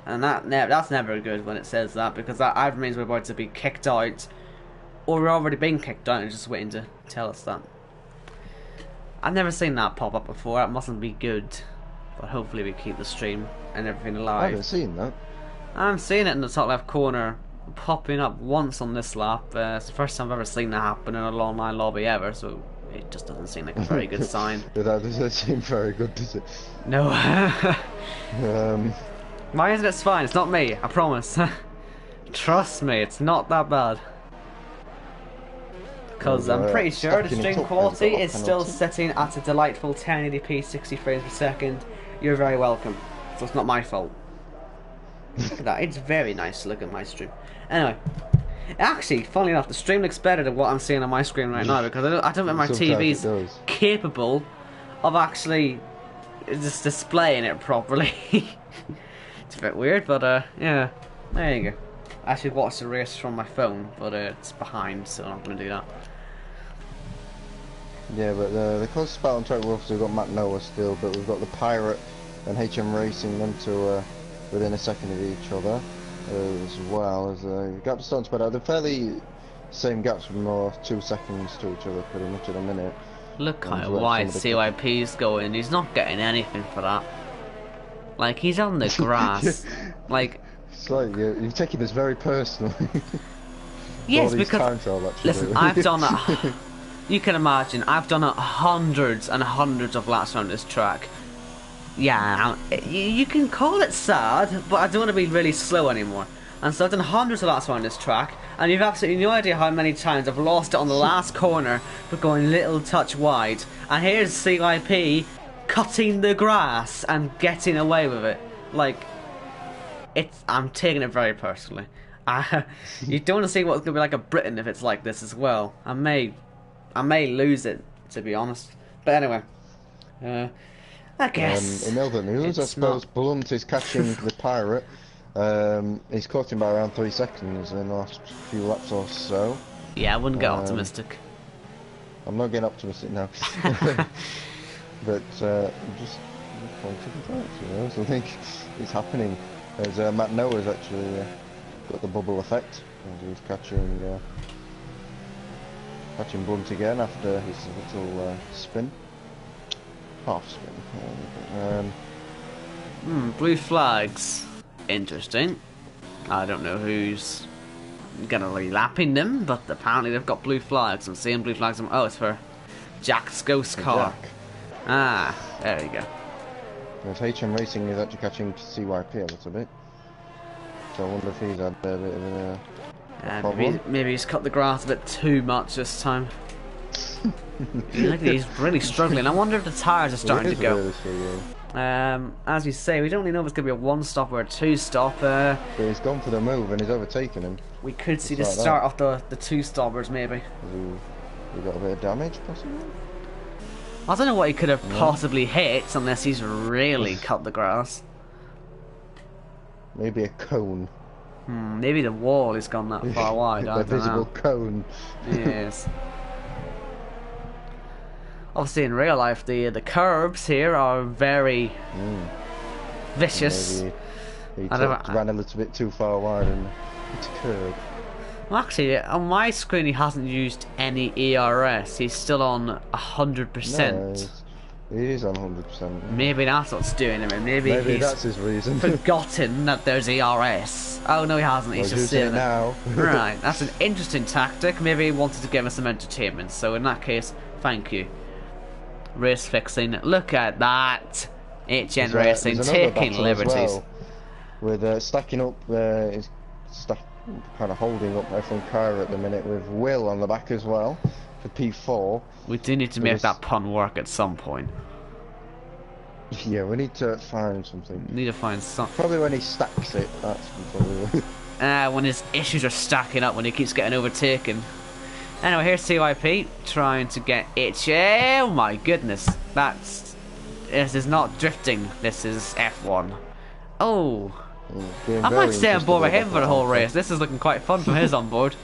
And that's never good when it says that, because that means we're about to be kicked out, or we're already being kicked out and just waiting to tell us that. I've never seen that pop up before. That mustn't be good, but hopefully we keep the stream and everything alive. I haven't seen that. I'm seeing it in the top left corner, popping up once on this lap. It's the first time I've ever seen that happen in an online lobby ever, so it just doesn't seem like a very good sign. That doesn't seem very good, does it? No. My internet's fine, it's not me, I promise. Trust me, it's not that bad. Because I'm pretty sure the stream quality is still sitting at a delightful 1080p 60 frames per second. You're very welcome. So it's not my fault. Look at that, it's very nice to look at my stream. Anyway, actually, funnily enough, the stream looks better than what I'm seeing on my screen right now, because I don't think my TV's capable of actually just displaying it properly. It's a bit weird, but yeah, there you go. I actually watched the race from my phone, but it's behind, so I'm not going to do that. Yeah, but the closest battle on track, we've obviously got Matt Noah still, but we've got the Pirate and HM Racing, them to within a second of each other, as well as the gaps starting to spread out. They're fairly same gaps, with more 2 seconds to each other pretty much at a minute. Look how wide CYP's going, he's not getting anything for that. Like, he's on the grass. Like, it's like you're taking this very personally. Yes, because listen, I've done it. You can imagine, I've done it hundreds and hundreds of laps around this track. Yeah, you can call it sad, but I don't want to be really slow anymore. And so I've done hundreds of laps around this track, and you've absolutely no idea how many times I've lost it on the last corner for going a little touch wide. And here's CYP cutting the grass and getting away with it. Like, I'm taking it very personally. You don't want to see what's going to be like a Britain if it's like this as well. I may lose it, to be honest. But anyway, I guess. In other news, I suppose Blunt is catching the Pirate. He's caught him by around 3 seconds in the last few laps or so. Yeah, I wouldn't get optimistic. I'm not getting optimistic now. But just concentrate, you know. So I think it's happening. As Matt Noah's actually got the bubble effect, as he's catching catching Blunt again after his little spin. Half spin. Blue flags. Interesting. I don't know who's gonna be lapping them, but apparently they've got blue flags. I'm seeing blue flags. Oh, it's for Jack's ghost car. Jack. Ah, there you go. Because HM Racing is actually catching CYP a little bit. So I wonder if he's had a bit of a problem. Maybe he's cut the grass a bit too much this time. He's really struggling. I wonder if the tyres are starting to go. Really as you say, we don't really know if it's going to be a one-stop or a two-stop. but he's gone for the move and he's overtaken him. We could see the start of the two-stoppers, maybe. He got a bit of damage, possibly? I don't know what he could have possibly hit unless he's really cut the grass. Maybe a cone. Maybe the wall has gone that far wide. I A don't know. visible cone. Yes. Obviously, in real life, the curbs here are very vicious. Maybe he ran a little bit too far wide and hit a curb. Well, actually, on my screen, he hasn't used any ERS. He's still on 100%. No, he is on 100%. Maybe that's what's doing him. Maybe he's that's his reason. forgotten that there's ERS. Oh no, he hasn't. He's just using saying it now. Right, that's an interesting tactic. Maybe he wanted to give us some entertainment. So in that case, thank you. Race fixing. Look at that. HN Racing taking liberties. Well, with stacking up, is kind of holding up F1 Kyra at the minute with Will on the back as well for P4. We do need to make that pun work at some point. Yeah, we need to find something. Need to find something. Probably when he stacks it. That's probably. When his issues are stacking up, when he keeps getting overtaken. Anyway, here's CYP trying to get Oh my goodness, this is not drifting. This is F1. Oh, I might stay on board with him for the whole race. This is looking quite fun for his on board.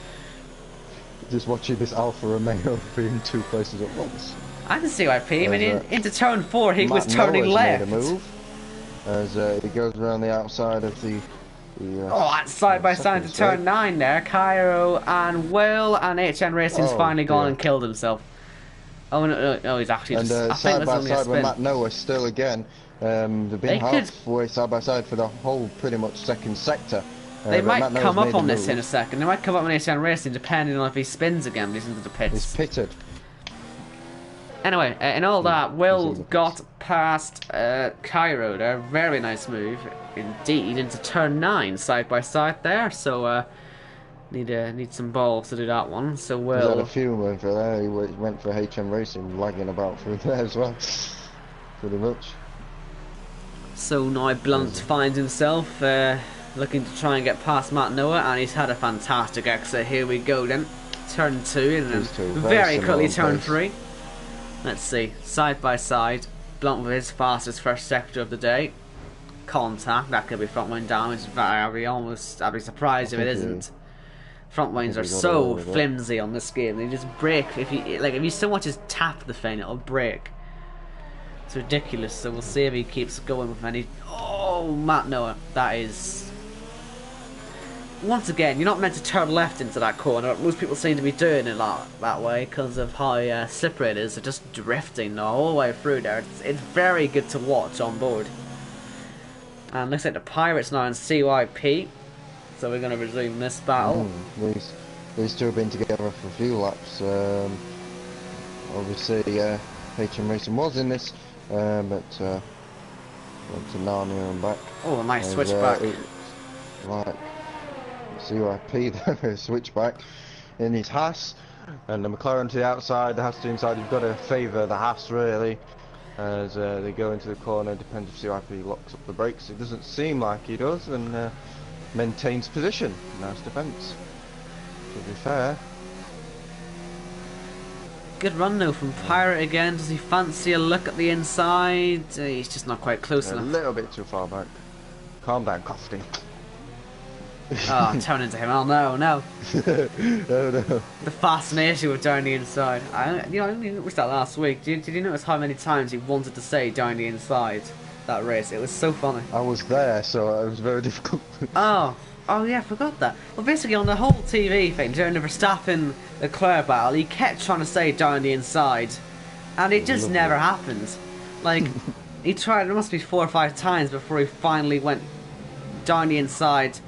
Just watching this Alfa Romeo being two places at once. And CYP, I mean, into turn 4, he was turning left. Made a move as he goes around the outside of the. That's side by side to turn 9 there. Cairo and Will, and HN Racing's finally gone and killed himself. Oh no, he's actually and, just. I side think by there's only a side spin. with Matt Noah still again. They've been halfway side by side for the whole pretty much second sector. They might come up on this in a second. They might come up on HN Racing depending on if he spins again when he's into the pits. He's pitted. Anyway, in all that, Will got past Cairo there. Very nice move indeed into turn 9 side by side there. So need some balls to do that one. So Will. He had a few went for there. He went for HM Racing, lagging about through there as well. Pretty much. So now Blunt finds himself looking to try and get past Matt Noah, and he's had a fantastic exit. Here we go then. Turn 2 and then very quickly turn 3. Let's see, side by side, Blunt with his fastest first sector of the day. Contact, that could be front wing damage. I'd be surprised if it isn't. Front wings are so flimsy on this game. They just break. If you so much as tap the thing, it'll break. It's ridiculous. So we'll see if he keeps going with any. Oh, Matt Noah, that is. Once again, you're not meant to turn left into that corner. Most people seem to be doing it that way because of how slippery it is. They're just drifting the whole way through there. It's very good to watch on board. And looks like the Pirates now in CYP. So we're going to resume this battle. These two have been together for a few laps. Obviously, HM Racing was in this, but went to Narnia and back. Oh, a nice switchback. Right. CYP there, switchback in his Haas, and the McLaren to the outside, the Haas to the inside. You've got to favour the Haas really as they go into the corner. Depends if CYP locks up the brakes. It doesn't seem like he does, and maintains position. Nice defence. To be fair. Good run though from Pirate again. Does he fancy a look at the inside? He's just not quite close enough. A little bit too far back. Calm down, Cofty. Oh, turn into him. Oh no, no. No. The fascination with down the inside. I noticed that last week. Did you notice how many times he wanted to say down the inside that race? It was so funny. I was there, so it was very difficult. Oh, Oh yeah, I forgot that. Well, basically on the whole TV thing during the Verstappen Leclerc battle, he kept trying to say down the inside, and it just never happened. Like he tried, it must be 4 or 5 times before he finally went down the inside.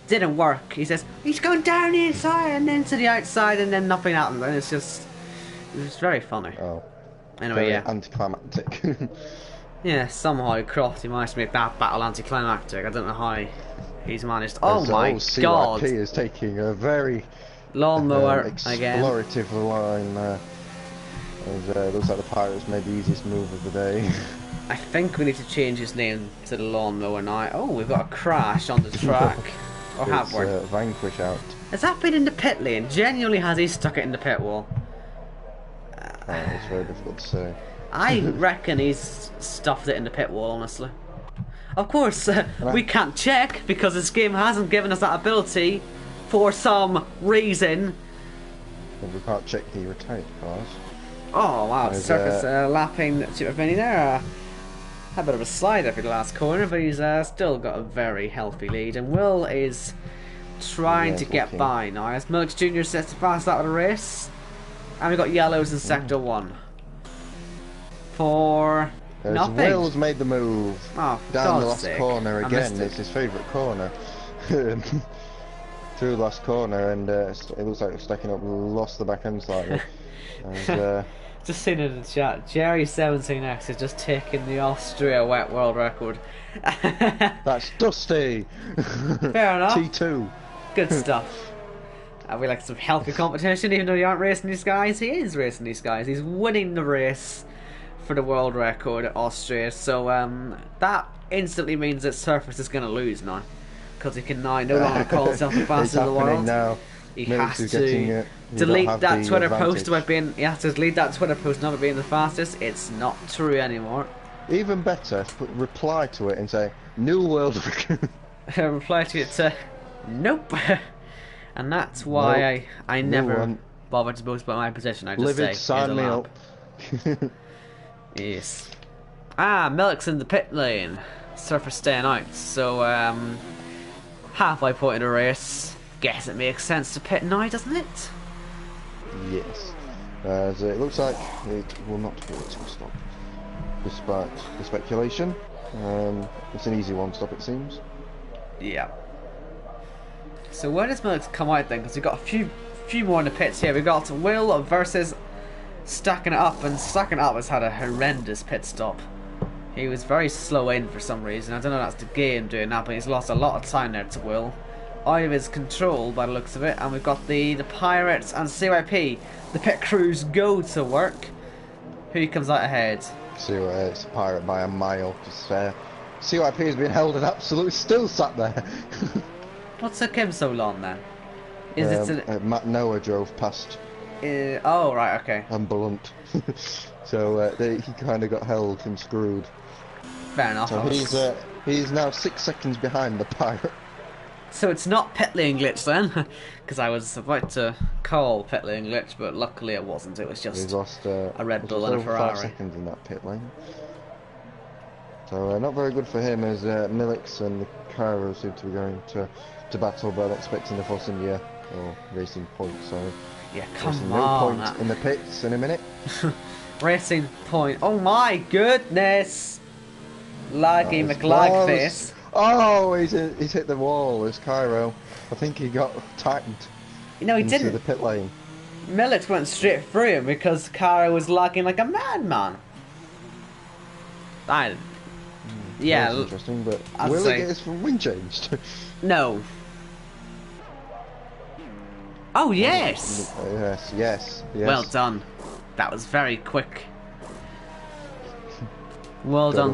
Didn't work. He says he's going down the inside and then to the outside, and then nothing happened. And it was very funny. Oh. Anyway, Very yeah. anticlimactic. Yeah, somehow Crofty managed to make that battle anticlimactic. I don't know how he's managed. Oh my god! CYP is taking a very Lawnmower again. explorative line there. Looks like the Pirates made the easiest move of the day. I think we need to change his name to the Lawnmower now. Oh, we've got a crash on the track. Or have we? Vanquish out. Has that been in the pit lane? Genuinely, has he stuck it in the pit wall? It's very difficult to say. I reckon he's stuffed it in the pit wall, honestly. Of course, we can't check because this game hasn't given us that ability for some reason. Well, we can't check the retired cars. Oh wow, Surface lapping Super Vinny there. Had a bit of a slide over the last corner, but he's still got a very healthy lead. And Will is trying to get by now as Milks Jr. sets to pass out of the race. And we've got yellows in Sector 1. For nothing. Will's made the move down the last corner again. It's his favourite corner. Through the last corner, and it looks like it's stacking up. Lost the back end slightly. And, just seen it in the chat. Jerry17X is just taking the Austria wet world record. That's Dusty. Fair enough. T2. Good stuff. We like some healthy competition, even though you aren't racing these guys. He is racing these guys. He's winning the race for the world record at Austria. So that instantly means that Surface is going to lose now, because he can now no longer call himself the fastest in the world. Now. He has to delete that Twitter post about being. He has to delete that Twitter post not about being the fastest. It's not true anymore. Even better, reply to it and say new world record. Reply to it. Nope. And that's why I never bothered to boast about my position. I just say, sign me up. Yes. Milk's in the pit lane. Surface staying out. So, halfway point of the race. Guess it makes sense to pit now, doesn't it? Yes. As it looks like it will not be able to stop, despite the speculation. It's an easy one stop, it seems. Yeah. So where does Milk come out then? Because we've got a few more in the pits here. We've got Will versus Stacking It Up, and Stacking It Up has had a horrendous pit stop. He was very slow in for some reason. I don't know if that's the game doing that, but he's lost a lot of time there to Will. Out of his control by the looks of it, and we've got the Pirates and CYP. The pit crews go to work. Who comes out ahead? It's a Pirate by a mile. Just CYP has been held and absolutely still sat there. What took him so long then? Is it Matt Noah drove past. Oh right, okay. And blunt. So he kind of got held and screwed. Fair enough. So he's now 6 seconds behind the Pirate. So it's not pit lane glitch then, because I was about to call pit lane glitch, but luckily it wasn't. It was just he's lost, a Red Bull and a Ferrari. 5 seconds in that pit lane. So not very good for him, as Milix and the Cairo seem to be going to battle, but expecting the Force India or Racing Point. So yeah, come on. No point in the pits in a minute. Racing Point. Oh my goodness! Laggy McLagface. Oh, he's hit the wall. It's Cairo. I think he got tightened. No, he didn't. The pit lane. Millet went straight through him because Cairo was lagging like a madman. Yeah. That's interesting, but will he get his wind changed? No. Oh yes. Yes. Well done. That was very quick. Well done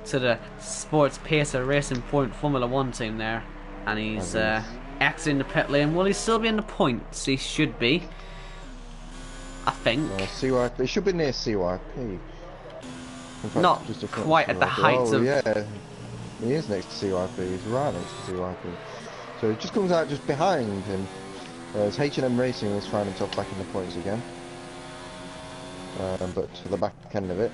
to the Sports Pacer Racing Point Formula 1 team there. And he's exiting the pit lane. Will he still be in the points? He should be. I think. CYP. He should be near CYP. Fact, not quite at the heights of... yeah. He is next to CYP. He's right next to CYP. So he just comes out just behind him. As H&M Racing has found himself back in the points again. But to the back end of it.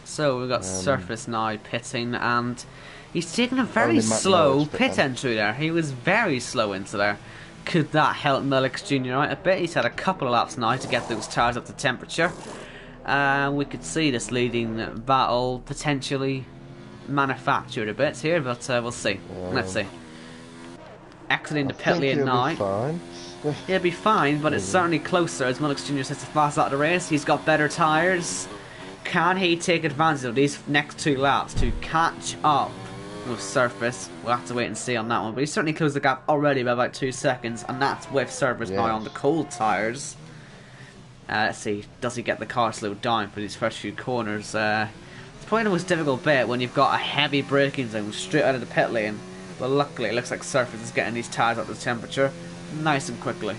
So we've got Surface now pitting, and he's taking a very Only Matt slow Norris pit pit then. entry there. He was very slow into there. Could that help Mullix Jr. out a bit? He's had a couple of laps now to get those tyres up to temperature. We could see this leading battle potentially manufactured a bit here, but we'll see. Let's see. Exiting the pit lane now. Fine. He'll be fine, but it's certainly closer as Mullix Jr. sits fast out of the race. He's got better tyres. Can he take advantage of these next 2 laps to catch up with Surface? We'll have to wait and see on that one. But he's certainly closed the gap already by about 2 seconds, and that's with Surface now on the cold tyres. Let's see, does he get the car slowed down for these first few corners? It's probably the most difficult bit when you've got a heavy braking zone straight out of the pit lane. But luckily, it looks like Surface is getting these tyres up to temperature nice and quickly.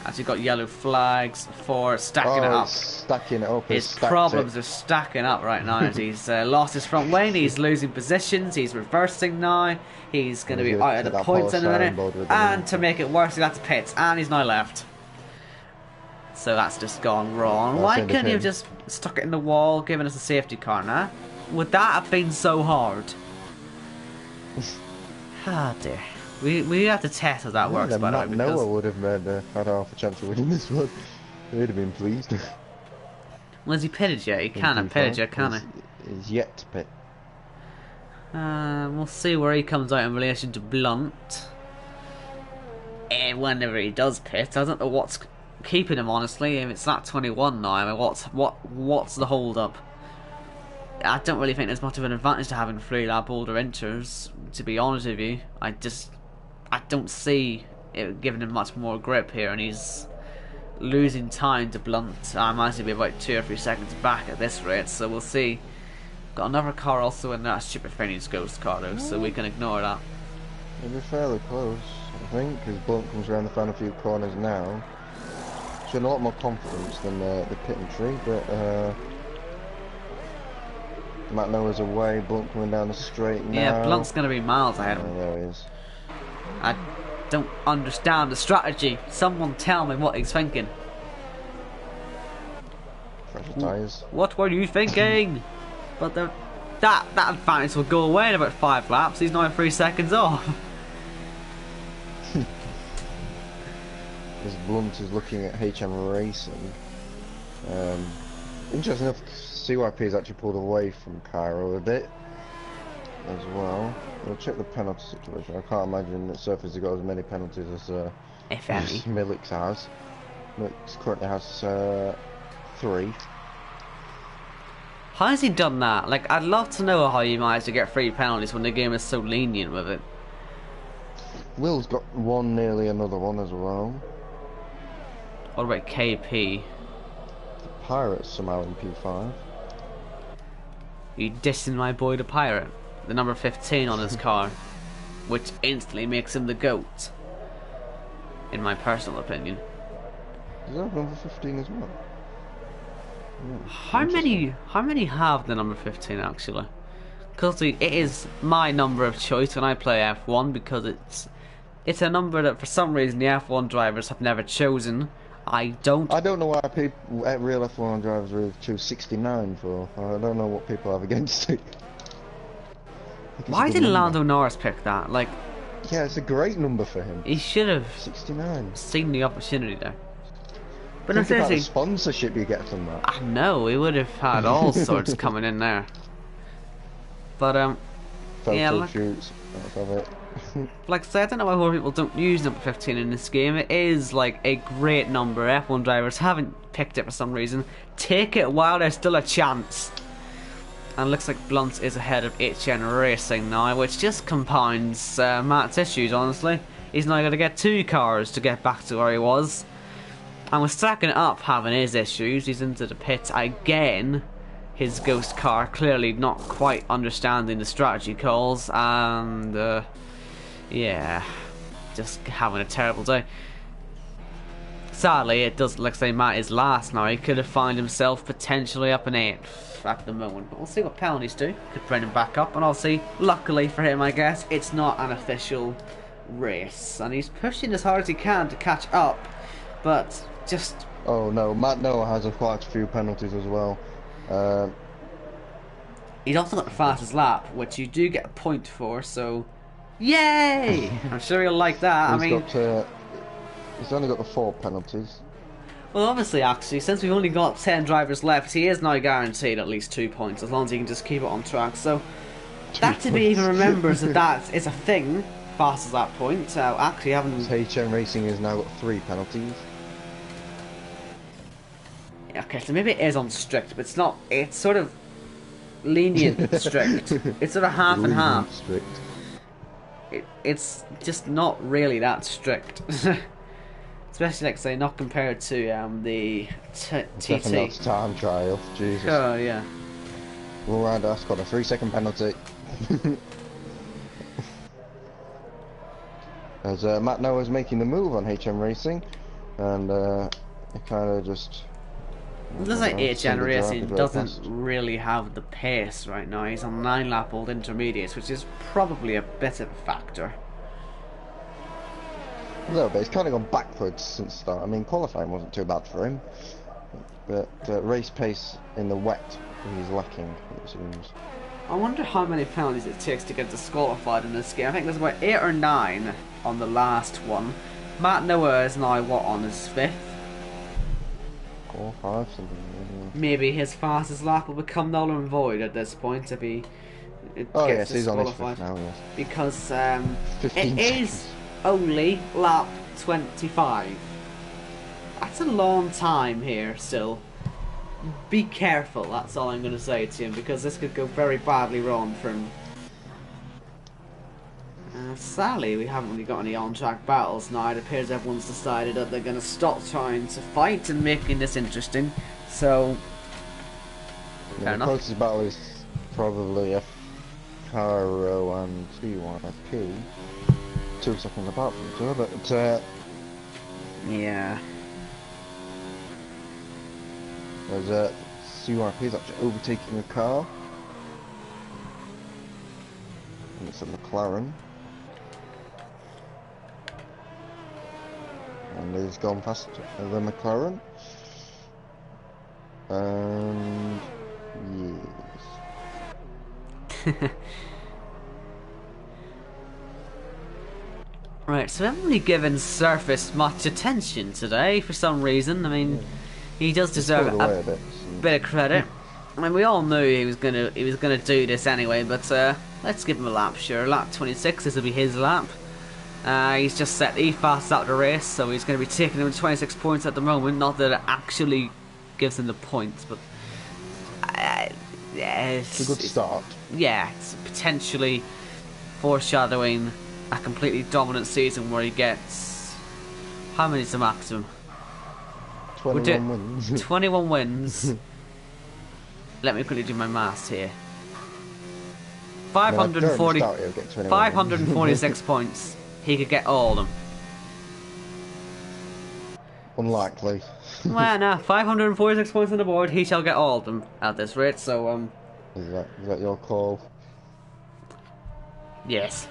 As you've got yellow flags for stacking it up. Stacking it up. His problems are stacking up right now as he's lost his front wing, he's losing positions, he's reversing now, he's going to be out of the points in a minute, and to make it worse, he's had to pit, and he's now left. So that's just gone wrong. Why couldn't you have just stuck it in the wall, given us a safety car now? Would that have been so hard? Ah dear. We have to test how that works, by the way. Noah would have had half a chance of winning this one. He'd have been pleased. Well, has he pitted yet? He can't have pitted yet, can he? He's yet to pit. We'll see where he comes out in relation to Blunt. And whenever he does pit, I don't know what's keeping him, honestly. If it's that 21 now, I mean, what's the hold up? I don't really think there's much of an advantage to having 3 lap older inters, to be honest with you. I don't see it giving him much more grip here, and he's losing time to Blunt. I might be about 2 or 3 seconds back at this rate, so we'll see. Got another car also in that stupid Finney's Ghost car though, so we can ignore that. It'll be fairly close, I think, because Blunt comes around the final few corners now. Showing a lot more confidence than the pit entry, but Matt Noah's away, Blunt coming down the straight now. Yeah, Blunt's going to be miles ahead of him. There he is. I don't understand the strategy. Someone tell me what he's thinking. Pressure tyres. What were you thinking? But that advantage will go away in about 5 laps. He's now 3 seconds off. As Blunt is looking at HM Racing. Interesting enough, CYP has actually pulled away from Cairo a bit as well. We'll check the penalty situation. I can't imagine that Surface has got as many penalties as Millix has. Millix currently has 3. How has he done that? Like, I'd love to know how you managed to get 3 penalties when the game is so lenient with it. Will's got one, nearly another one as well. What about KP? The Pirates somehow in P5. You dissing my boy the Pirate? The number 15 on his car, which instantly makes him the GOAT, in my personal opinion. Does he have number 15 as well? How many have the number 15 actually? Because it is my number of choice when I play F1, because it's a number that for some reason the F1 drivers have never chosen. I don't know why real F1 drivers really choose 69 for. I don't know what people have against it. Why did Lando Norris pick that? Like, yeah, it's a great number for him. He should have 69. Seen the opportunity there. But think about the sponsorship you get from that. I know, he would have had all sorts coming in there. But yeah, like, shoots. like I say, I don't know why more people don't use number 15 in this game. It is like a great number. F1 drivers haven't picked it for some reason. Take it while there's still a chance. And looks like Blunt is ahead of HN Racing now, which just compounds Matt's issues, honestly. He's now going to get 2 cars to get back to where he was. And with stacking it up having his issues, he's into the pit again. His ghost car clearly not quite understanding the strategy calls, and yeah, just having a terrible day. Sadly, it does look like Matt is last now. He could have found himself potentially up in 8th at the moment, but we'll see what penalties do. Could bring him back up, and I'll see. Luckily for him, I guess, it's not an official race, and he's pushing as hard as he can to catch up, but just... Oh no, Matt Noah has quite a few penalties as well. He's also got the fastest lap, which you do get a point for, so... Yay! I'm sure he'll like that. He's only got the 4 penalties. Well, obviously, actually, since we've only got 10 drivers left, he is now guaranteed at least 2 points, as long as he can just keep it on track. So, that to be even remembers that is a thing, fastest lap point. So, actually, having... HM Racing has now got 3 penalties. Okay, so maybe it is on strict, but it's not. It's sort of lenient strict. It's sort of half and half. Strict. It's just not really that strict. Especially, like, say, not compared to the TT. Definitely not time trial. Jesus. Oh, yeah. Loranda got a 3-second penalty. As Matt Noah's making the move on HM Racing, and it kind of just... It looks like HM Racing doesn't really have the pace right now. He's on 9-lap-old intermediates, which is probably a bit of a factor. A little bit. He's kind of gone backwards since the start. I mean, qualifying wasn't too bad for him, but race pace in the wet he's lacking, it seems. I wonder how many penalties it takes to get disqualified in this game. I think there's about 8 or 9 on the last one. Matt Noah is now, what, on his 5th? 4, 5, something. Maybe his fastest lap will become null and void at this point if he gets he's on his 5th disqualified. now, yes. Because 15 it is only lap 25. That's a long time here still. Be careful, that's all I'm going to say to him, because this could go very badly wrong for him. Sadly, we haven't really got any on-track battles now. It appears everyone's decided that they're going to stop trying to fight and making this interesting. So, fair enough. The closest battle is probably Caro and CYP. 2 seconds apart from each other, but yeah. There's CYP's actually overtaking a car. And it's a McLaren. And he's gone past the McLaren. And yes. Right, so we haven't really given Surface much attention today for some reason. I mean, he does deserve a bit of credit. I mean, we all knew he was gonna do this anyway, but let's give him a lap. Sure, lap 26. This will be his lap. He's just set the fastest out of the race, so he's going to be taking him 26 points at the moment. Not that it actually gives him the points, but yeah, it's a good start. Yeah, it's potentially foreshadowing a completely dominant season where he gets, how many is the maximum? 21 wins. 21 wins. Let me quickly do my maths here. 546 points. He could get all of them. Unlikely. Well, no, 546 points on the board. He shall get all of them at this rate. So, is that your call? Yes.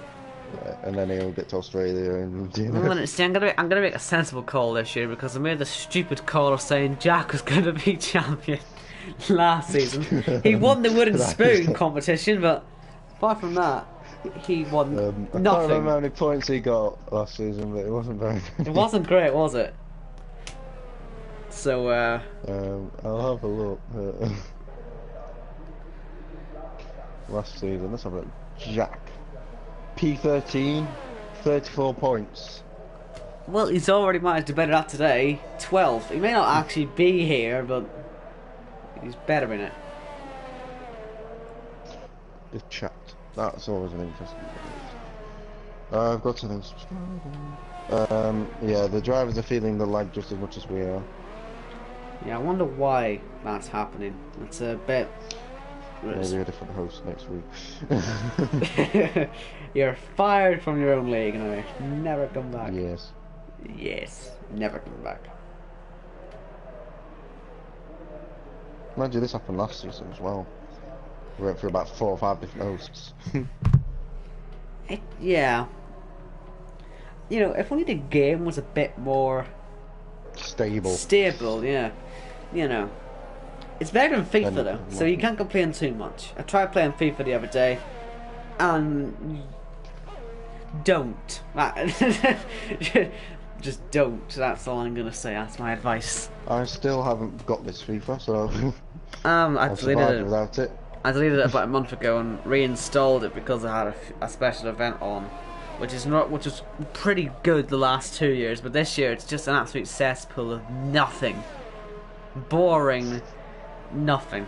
Yeah, and then he'll get to Australia and do I'm gonna make a sensible call this year, because I made the stupid call of saying Jack was gonna be champion last season. He won the wooden spoon competition, but apart from that, he won I nothing. can't remember how many points he got last season, but it wasn't very good. It wasn't great, was it? So, I'll have a look. Last season, let's have a look. Jack. P13, 34 points. Well, he's already managed to better that today. 12. He may not actually be here, but he's better in it. The chat. That's always an interesting thing. I've got to subscribe. Yeah, the drivers are feeling the lag just as much as we are. Yeah, I wonder why that's happening. It's a bit... Maybe a different host next week. You're fired from your own league now. Never come back. Yes. Yes, never come back. Mind you, this happened last season as well. We went through about 4 or 5 different hosts. Yeah. You know, if only the game was a bit more... Stable. Stable, yeah. You know. It's better than FIFA Then though, so you can't complain too much. I tried playing FIFA the other day, and don't. Just don't. That's all I'm gonna say. That's my advice. I still haven't got this FIFA, so I I've deleted survived it. without it. I deleted it about a month ago and reinstalled it because I had a special event on, which is pretty good the last 2 years, but this year it's just an absolute cesspool of nothing, boring, nothing.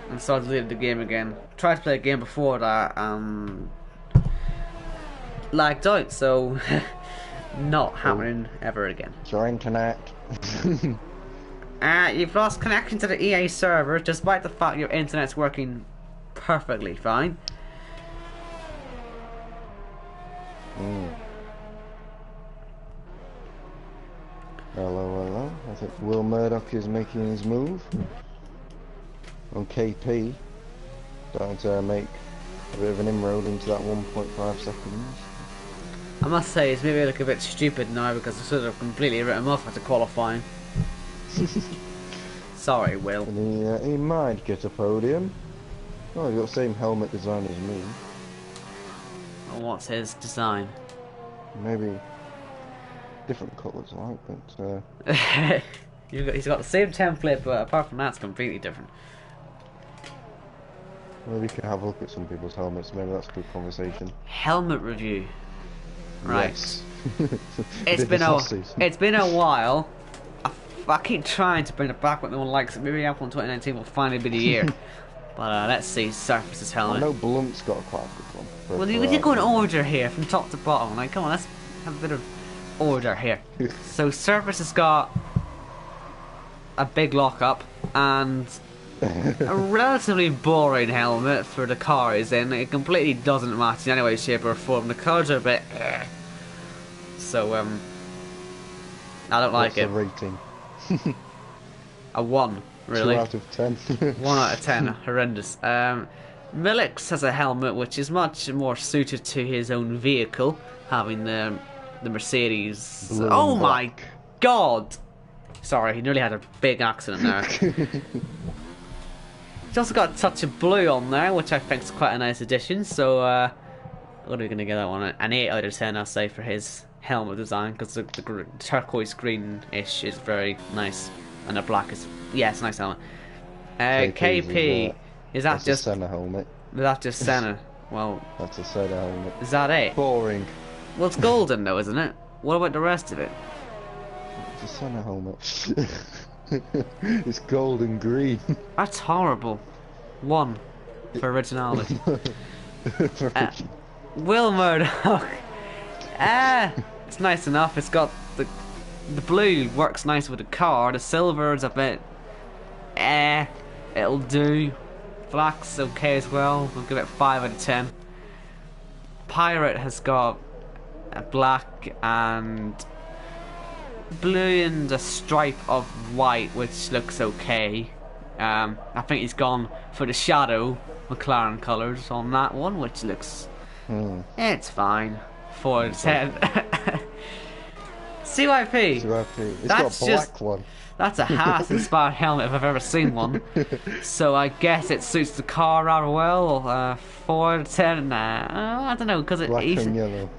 And so I deleted the game again. Tried to play a game before that, lagged out, so not happening ever again. It's your internet. You've lost connection to the EA server, despite the fact your internet's working perfectly fine. Hello, hello. I think Will Murdoch is making his move. On KP, starting to make a bit of an inroad into that 1.5 seconds. I must say, it's maybe look a bit stupid now because I sort of completely written him off after qualifying. Sorry, Will. And he might get a podium. Oh, he's got the same helmet design as me. Well, what's his design? Maybe different colours, like, but He's got the same template, but apart from that, it's completely different. maybe we can have a look at some people's helmets. Maybe that's a good conversation. Helmet review. Right. Yes. It's been a while. I keep trying to bring it back, but no one likes it. Maybe F1 2019 will finally be the year. But let's see, Surface's I helmet. know Blunt's got a quite good one. Well, we need to go in order here, from top to bottom. Like, come on, let's have a bit of order here. So Surface has got a big lockup and a relatively boring helmet for the car he's in. It completely doesn't match in any way, shape or form. The colours are a bit so I don't like it. What's the rating? A 1, really. 2 out of 10. 1 out of 10, horrendous. Millix has a helmet which is much more suited to his own vehicle, having the Mercedes. Blue Oh and my black. god! Sorry, he nearly had a big accident there. He's also got a touch of blue on there, which I think is quite a nice addition. So, what are we going to give that one? An 8 out of 10, I'll say, for his helmet design, because the turquoise green-ish is very nice, and the black is, yeah, it's a nice helmet. KP, is that that's just a Senna helmet? Is that just Senna? Well, That's a Senna helmet. is that it? Boring. Well, it's golden though, isn't it? What about the rest of it? It's a Senna helmet. It's gold and green. That's horrible. 1 for originality. Will Murdoch. It's nice enough. It's got the blue works nice with the car. The silver is a bit it'll do. Black's okay as well. I'll give it 5 out of 10. Pirate has got a black and blue and a stripe of white, which looks okay. I think he's gone for the shadow McLaren colours on that one, which looks it's fine. 4 out of 10. CYP. It's That's got a black just- one. That's a Haas-inspired helmet if I've ever seen one. So I guess it suits the car rather well. 4 out of 10. Nah, I don't know, because Black and yellow.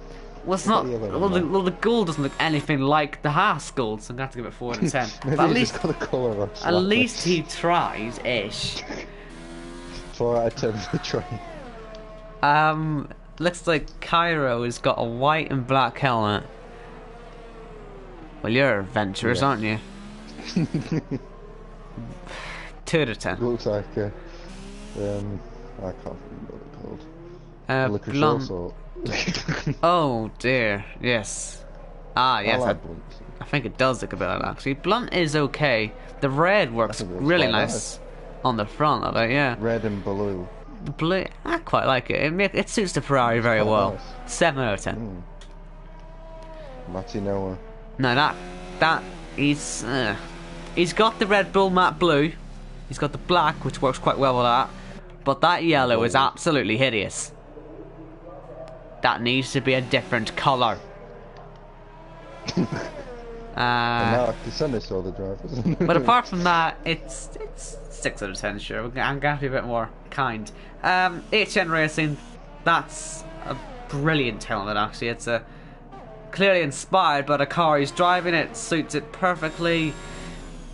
well, it's not. yellow, Well, the gold doesn't look anything like the Haas gold, so I'm gonna have to give it 4 out of 10. Maybe But at he's least, just got a colour on. at least he tries ish. 4 out of 10 for the train. Looks like Cairo has got a white and black helmet. Well, you're adventurous, Yeah. aren't you? 2 out of 10. Looks like I can't remember what it's called. Licorice Blunt. sort. Oh dear, yes. Ah, yes, I like Blunt. I think it does look a bit like that. Actually, Blunt is okay. The red works think it's really quite nice on the front of it, yeah. Red and blue. The blue, I quite like it. It suits the Ferrari very quite well. nice. 7 out of 10. Matty Noah. No, he's got the Red Bull matte blue. He's got the black, which works quite well with that. But that yellow is absolutely hideous. That needs to be a different colour. And now I can send this to all the drivers. But apart from that, it's 6 out of 10. Sure, I'm gonna be a bit more kind. 8th Gen Racing, that's a brilliant helmet. Actually, it's a clearly inspired by the car he's driving. It suits it perfectly.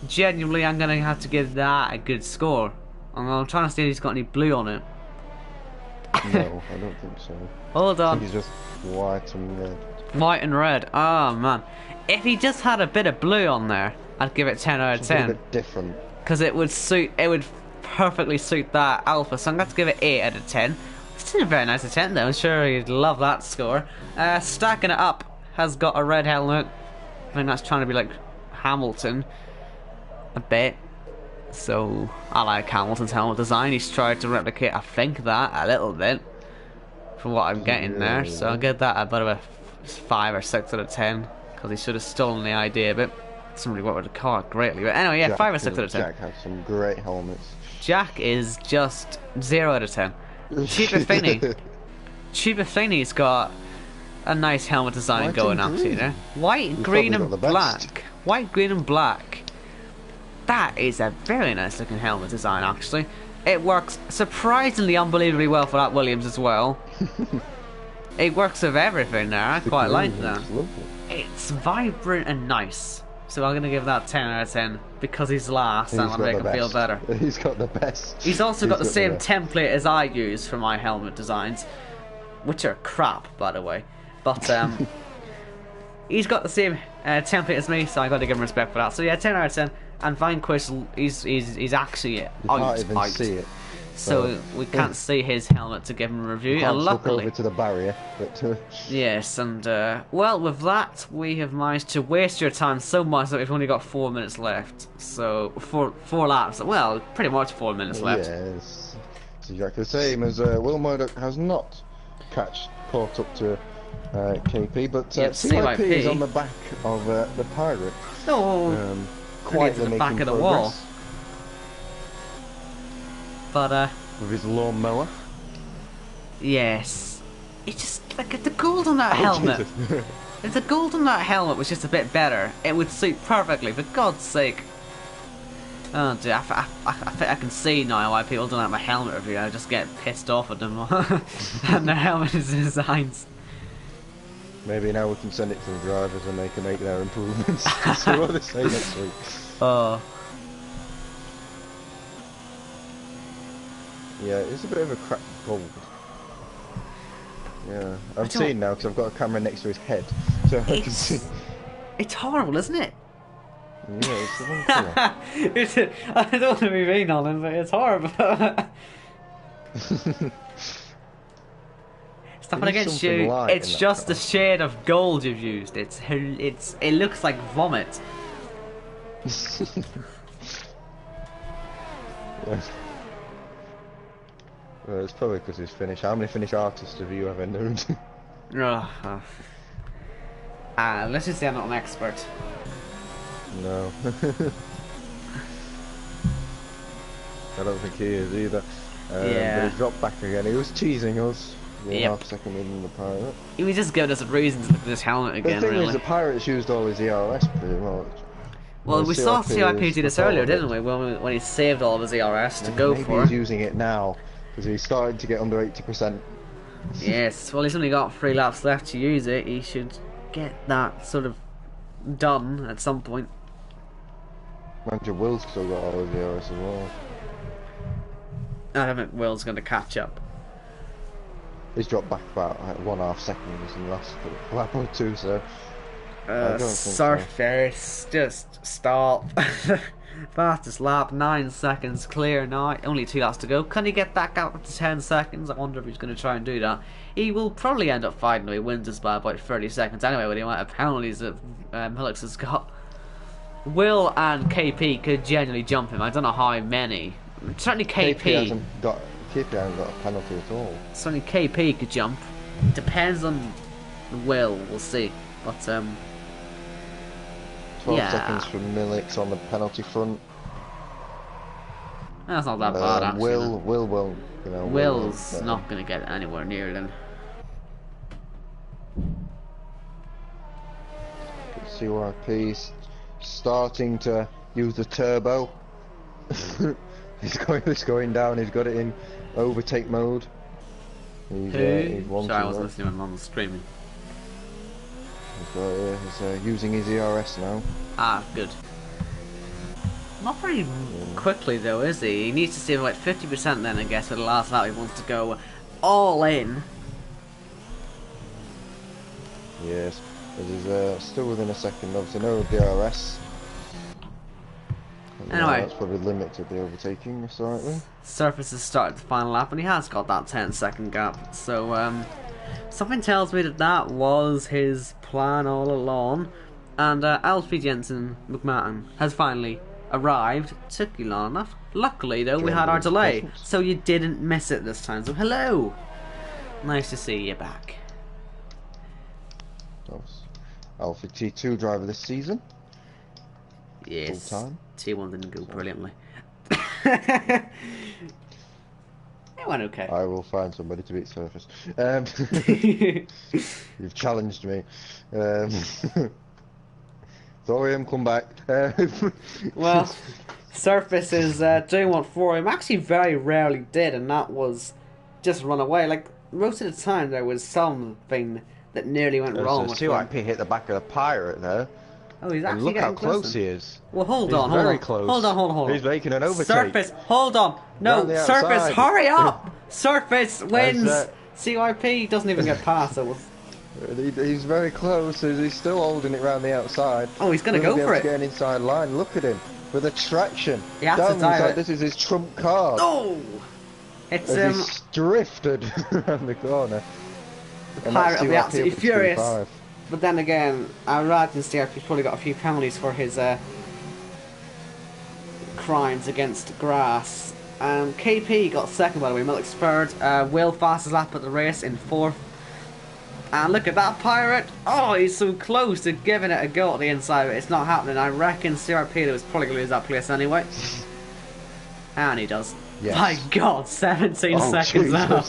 Genuinely, I'm gonna have to give that a good score. I'm trying to see if he's got any blue on it. No, I don't think so. Hold on. I think he's just white and red. White and red. Oh man, if he just had a bit of blue on there, I'd give it 10 out of 10. A bit different. Because it would suit. It would perfectly suit that Alpha. So I'm going to give it 8 out of 10. It's still a very nice attempt though. I'm sure you'd love that score. Stacking it up has got a red helmet. I think that's trying to be like Hamilton a bit. So I like Hamilton's helmet design. He's tried to replicate, I think, that a little bit from what I'm getting there. So I'll give that a bit of a 5 or 6 out of 10 because he should have stolen the idea a bit. Doesn't really work with the car greatly, but anyway, yeah, 5 or 6 out of 10. Jack has some great helmets. Jack is just 0 out of 10. Cheaper Finney's got a nice helmet design White going and actually green. there. White, You've green, probably and got the best. black. White, green, and black. That is a very nice looking helmet design actually. It works surprisingly unbelievably well for that Williams as well. It works with everything there. I quite like that. It's vibrant and nice. So I'm gonna give that 10 out of 10 because he's last and I want to make him feel better. He's got the best. He's also got the same template as I use for my helmet designs, which are crap, by the way. But he's got the same template as me, so I got to give him respect for that. So yeah, 10 out of 10. And Vanquish, he's actually out. Can't even see it. So we can't see his helmet to give him a review. Can't Luckily, look over to the barrier. But, yes, and well, with that, we have managed to waste your time so much that we've only got 4 minutes left. So four laps. Well, pretty much 4 minutes left. Yes, it's exactly the same as Will Murdoch has not caught up to KP, but CYP is on the back of the Pirate. Oh, quietly to the making back of the progress. wall. But with his lawnmower. Yes, it's just like the gold on that helmet. If the gold on that helmet was just a bit better, it would suit perfectly. For God's sake! Oh dear, I think I can see now why people don't like my helmet review. I just get pissed off at them and their helmet designs. Maybe now we can send it to the drivers and they can make their improvements. See what they say next week. Oh. Yeah, it's a bit of a cracked gold. Yeah, I've seen now because I've got a camera next to his head, so I can see. It's horrible, isn't it? Yeah, it's the wrong colour. I don't want to be mean on him, but it's horrible. It's nothing against you. It's just the shade of gold you've used. It looks like vomit. Yeah. Well, it's probably because he's Finnish. How many Finnish artists have you ever known? Let's just say I'm not an expert. No. I don't think he is either. Yeah. But he dropped back again. He was teasing us. Yep. Half second in the Pirate. He was just giving us a reason to look at this helmet again, The thing really. is, the Pirates used all his ERS pretty much. Well, we saw CIP do this earlier, didn't we? When he saved all of his ERS to go maybe for. He's using it now because he's starting to get under 80%. Yes, well, he's only got 3 laps left to use it. He should get that sort of done at some point. Imagine Will's still got all his ERS as well. I don't think Will's going to catch up. He's dropped back about 1.5 seconds in the last lap or two, so. Surface, just stop. Fastest lap, 9 seconds clear now. Only 2 laps to go. Can he get that gap up to 10 seconds? I wonder if he's going to try and do that. He will probably end up fighting if he wins this by about 30 seconds anyway, with the amount of penalties that Hillux has got. Will and KP could genuinely jump him. I don't know how many. Certainly KP hasn't got a penalty at all. Certainly KP could jump. Depends on Will, we'll see. But 12 seconds from Milix on the penalty front. That's not that bad, actually. Will, you know. Will's not going to get anywhere near them. CYP's starting to use the turbo. He's going down. He's got it in overtake mode. He's Sorry, I wasn't listening when Mum was screaming. He's using his ERS now. Ah, good. Not very quickly though, is he? He needs to save like 50% then, I guess, for the last lap. He wants to go all in. Yes, but he's still within a second. Obviously, no DRS. Anyway, that's probably limited the overtaking slightly. Surface has started the final lap, and he has got that 10-second gap. So, something tells me that was his plan all along. And Alfie Jensen McMahon has finally arrived. Took you long enough. Luckily, though, we had our delay, so you didn't miss it this time. So, hello. Nice to see you back. Alpha T2 driver this season. Yes. Full time. T1 didn't go brilliantly. It went okay. I will find somebody to beat Surface. You've challenged me. Thorium, come back. Well, Surface is doing what Thorium actually very rarely did, and that was just run away. Like, most of the time there was something that nearly went wrong with him. CYP hit the back of the Pirate there. Oh, he's actually and look getting how close he is. Well, hold on. Hold on. He's making an overtake. Surface, hold on. No, Surface, hurry up. Surface wins. CYP doesn't even get past it. He's very close. He's still holding it round the outside. Oh, he's going to go for it. Get an inside line. Look at him with a traction. He has to dive it. This is his trump card. Oh, it's he's drifted around the corner. The Pirate will be absolutely furious. But then again, I reckon CYP's probably got a few penalties for his crimes against grass. KP got second, by the way. Milk's third. Will fastest lap at the race in fourth. And look at that Pirate. Oh, he's so close to giving it a go at the inside, but it's not happening. I reckon CRP was probably going to lose that place anyway. And he does. Yes. My God, 17 seconds now.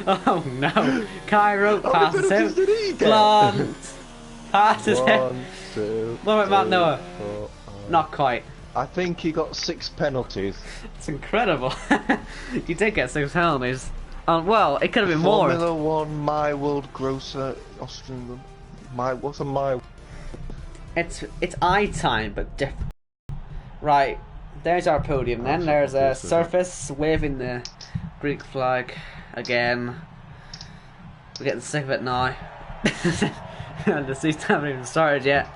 Oh no. Cairo passes him. Blunt passes him. 1, 2, what about Matt Noah? 4, Not quite. I think he got 6 penalties. It's incredible. You did get 6 penalties. Well, it could have been more. Formula 1, my world grosser, Austrian. What's a my? It's I time, but different. Right. There's our podium then. There's a Surface waving the Greek flag again. We're getting sick of it now. And the season hasn't even started yet.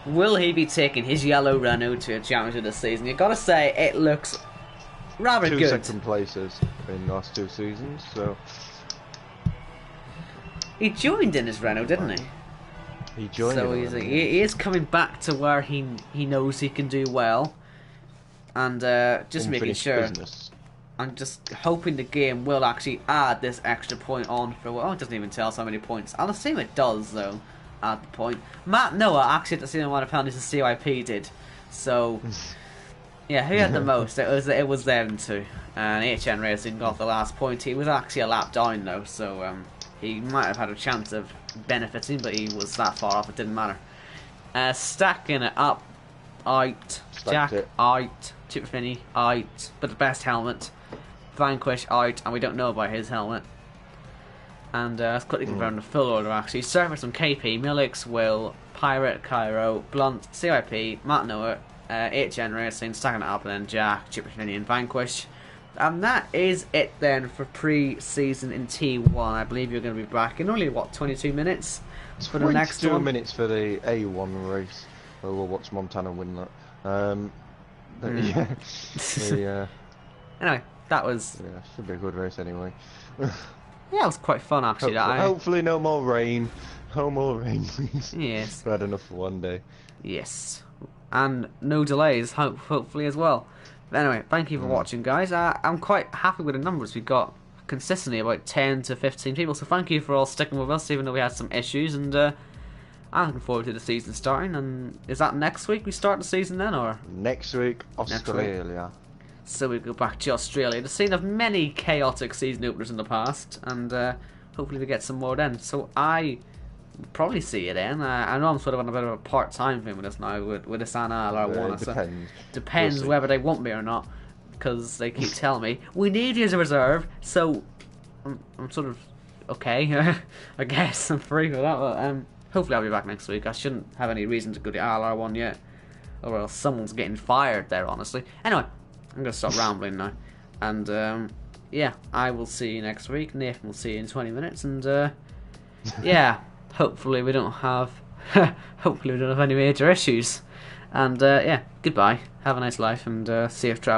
Will he be taking his yellow Renault to a championship this season? You've got to say, it looks rather good. 2 second places in the last 2 seasons, so... He joined in his Renault, didn't he? He joined so he is coming back to where he knows he can do well. And just making sure. Business. I'm just hoping the game will actually add this extra point on for. Well, it doesn't even tell us how many points. I'll assume it does though. Add the point. Matt Noah actually had the same amount of penalties as CYP did. So yeah, who had the most? It was them two. And HN Racing got the last point. He was actually a lap down though, so he might have had a chance of benefiting, but he was that far off. It didn't matter. Stacking it up. Out. Jack out. Chip Finney out. But the best helmet. Vanquish out. And we don't know about his helmet. And let's quickly confirm the full order actually. Surface on KP, Milix, Will, Pirate, Cairo, Blunt, CIP, Matt Noah, HN Racing, stacking it up, and then Jack, Chip Finney, and Vanquish. And that is it then for pre-season in T1. I believe you're going to be back in only, what, 22 minutes for the next one? 22 minutes for the A1 race. Oh, we'll watch Montana win that. Yeah. Anyway, that was... Yeah, should be a good race anyway. Yeah, it was quite fun actually. Hopefully no more rain. No more rain, please. Yes. Bad enough for one day. Yes. And no delays, hopefully as well. But anyway, thank you for watching, guys. I'm quite happy with the numbers. We've got consistently about 10 to 15 people, so thank you for all sticking with us, even though we had some issues. And I'm looking forward to the season starting. And is that next week we start the season then, or? Next week, Australia. So we go back to Australia, the scene of many chaotic season openers in the past, and hopefully we get some more then. So I probably see it in. I know I'm sort of on a bit of a part-time thing with this now, with this LR1. It depends. Depends We'll see. whether they want me or not, because they keep telling me, we need you as a reserve, so I'm sort of, okay, I guess I'm free for that, but hopefully I'll be back next week. I shouldn't have any reason to go to LR1 yet, or else someone's getting fired there, honestly. Anyway, I'm going to stop rambling now, and yeah, I will see you next week. Nathan will see you in 20 minutes, and yeah, hopefully we don't have any major issues. And yeah, goodbye. Have a nice life and safe travel.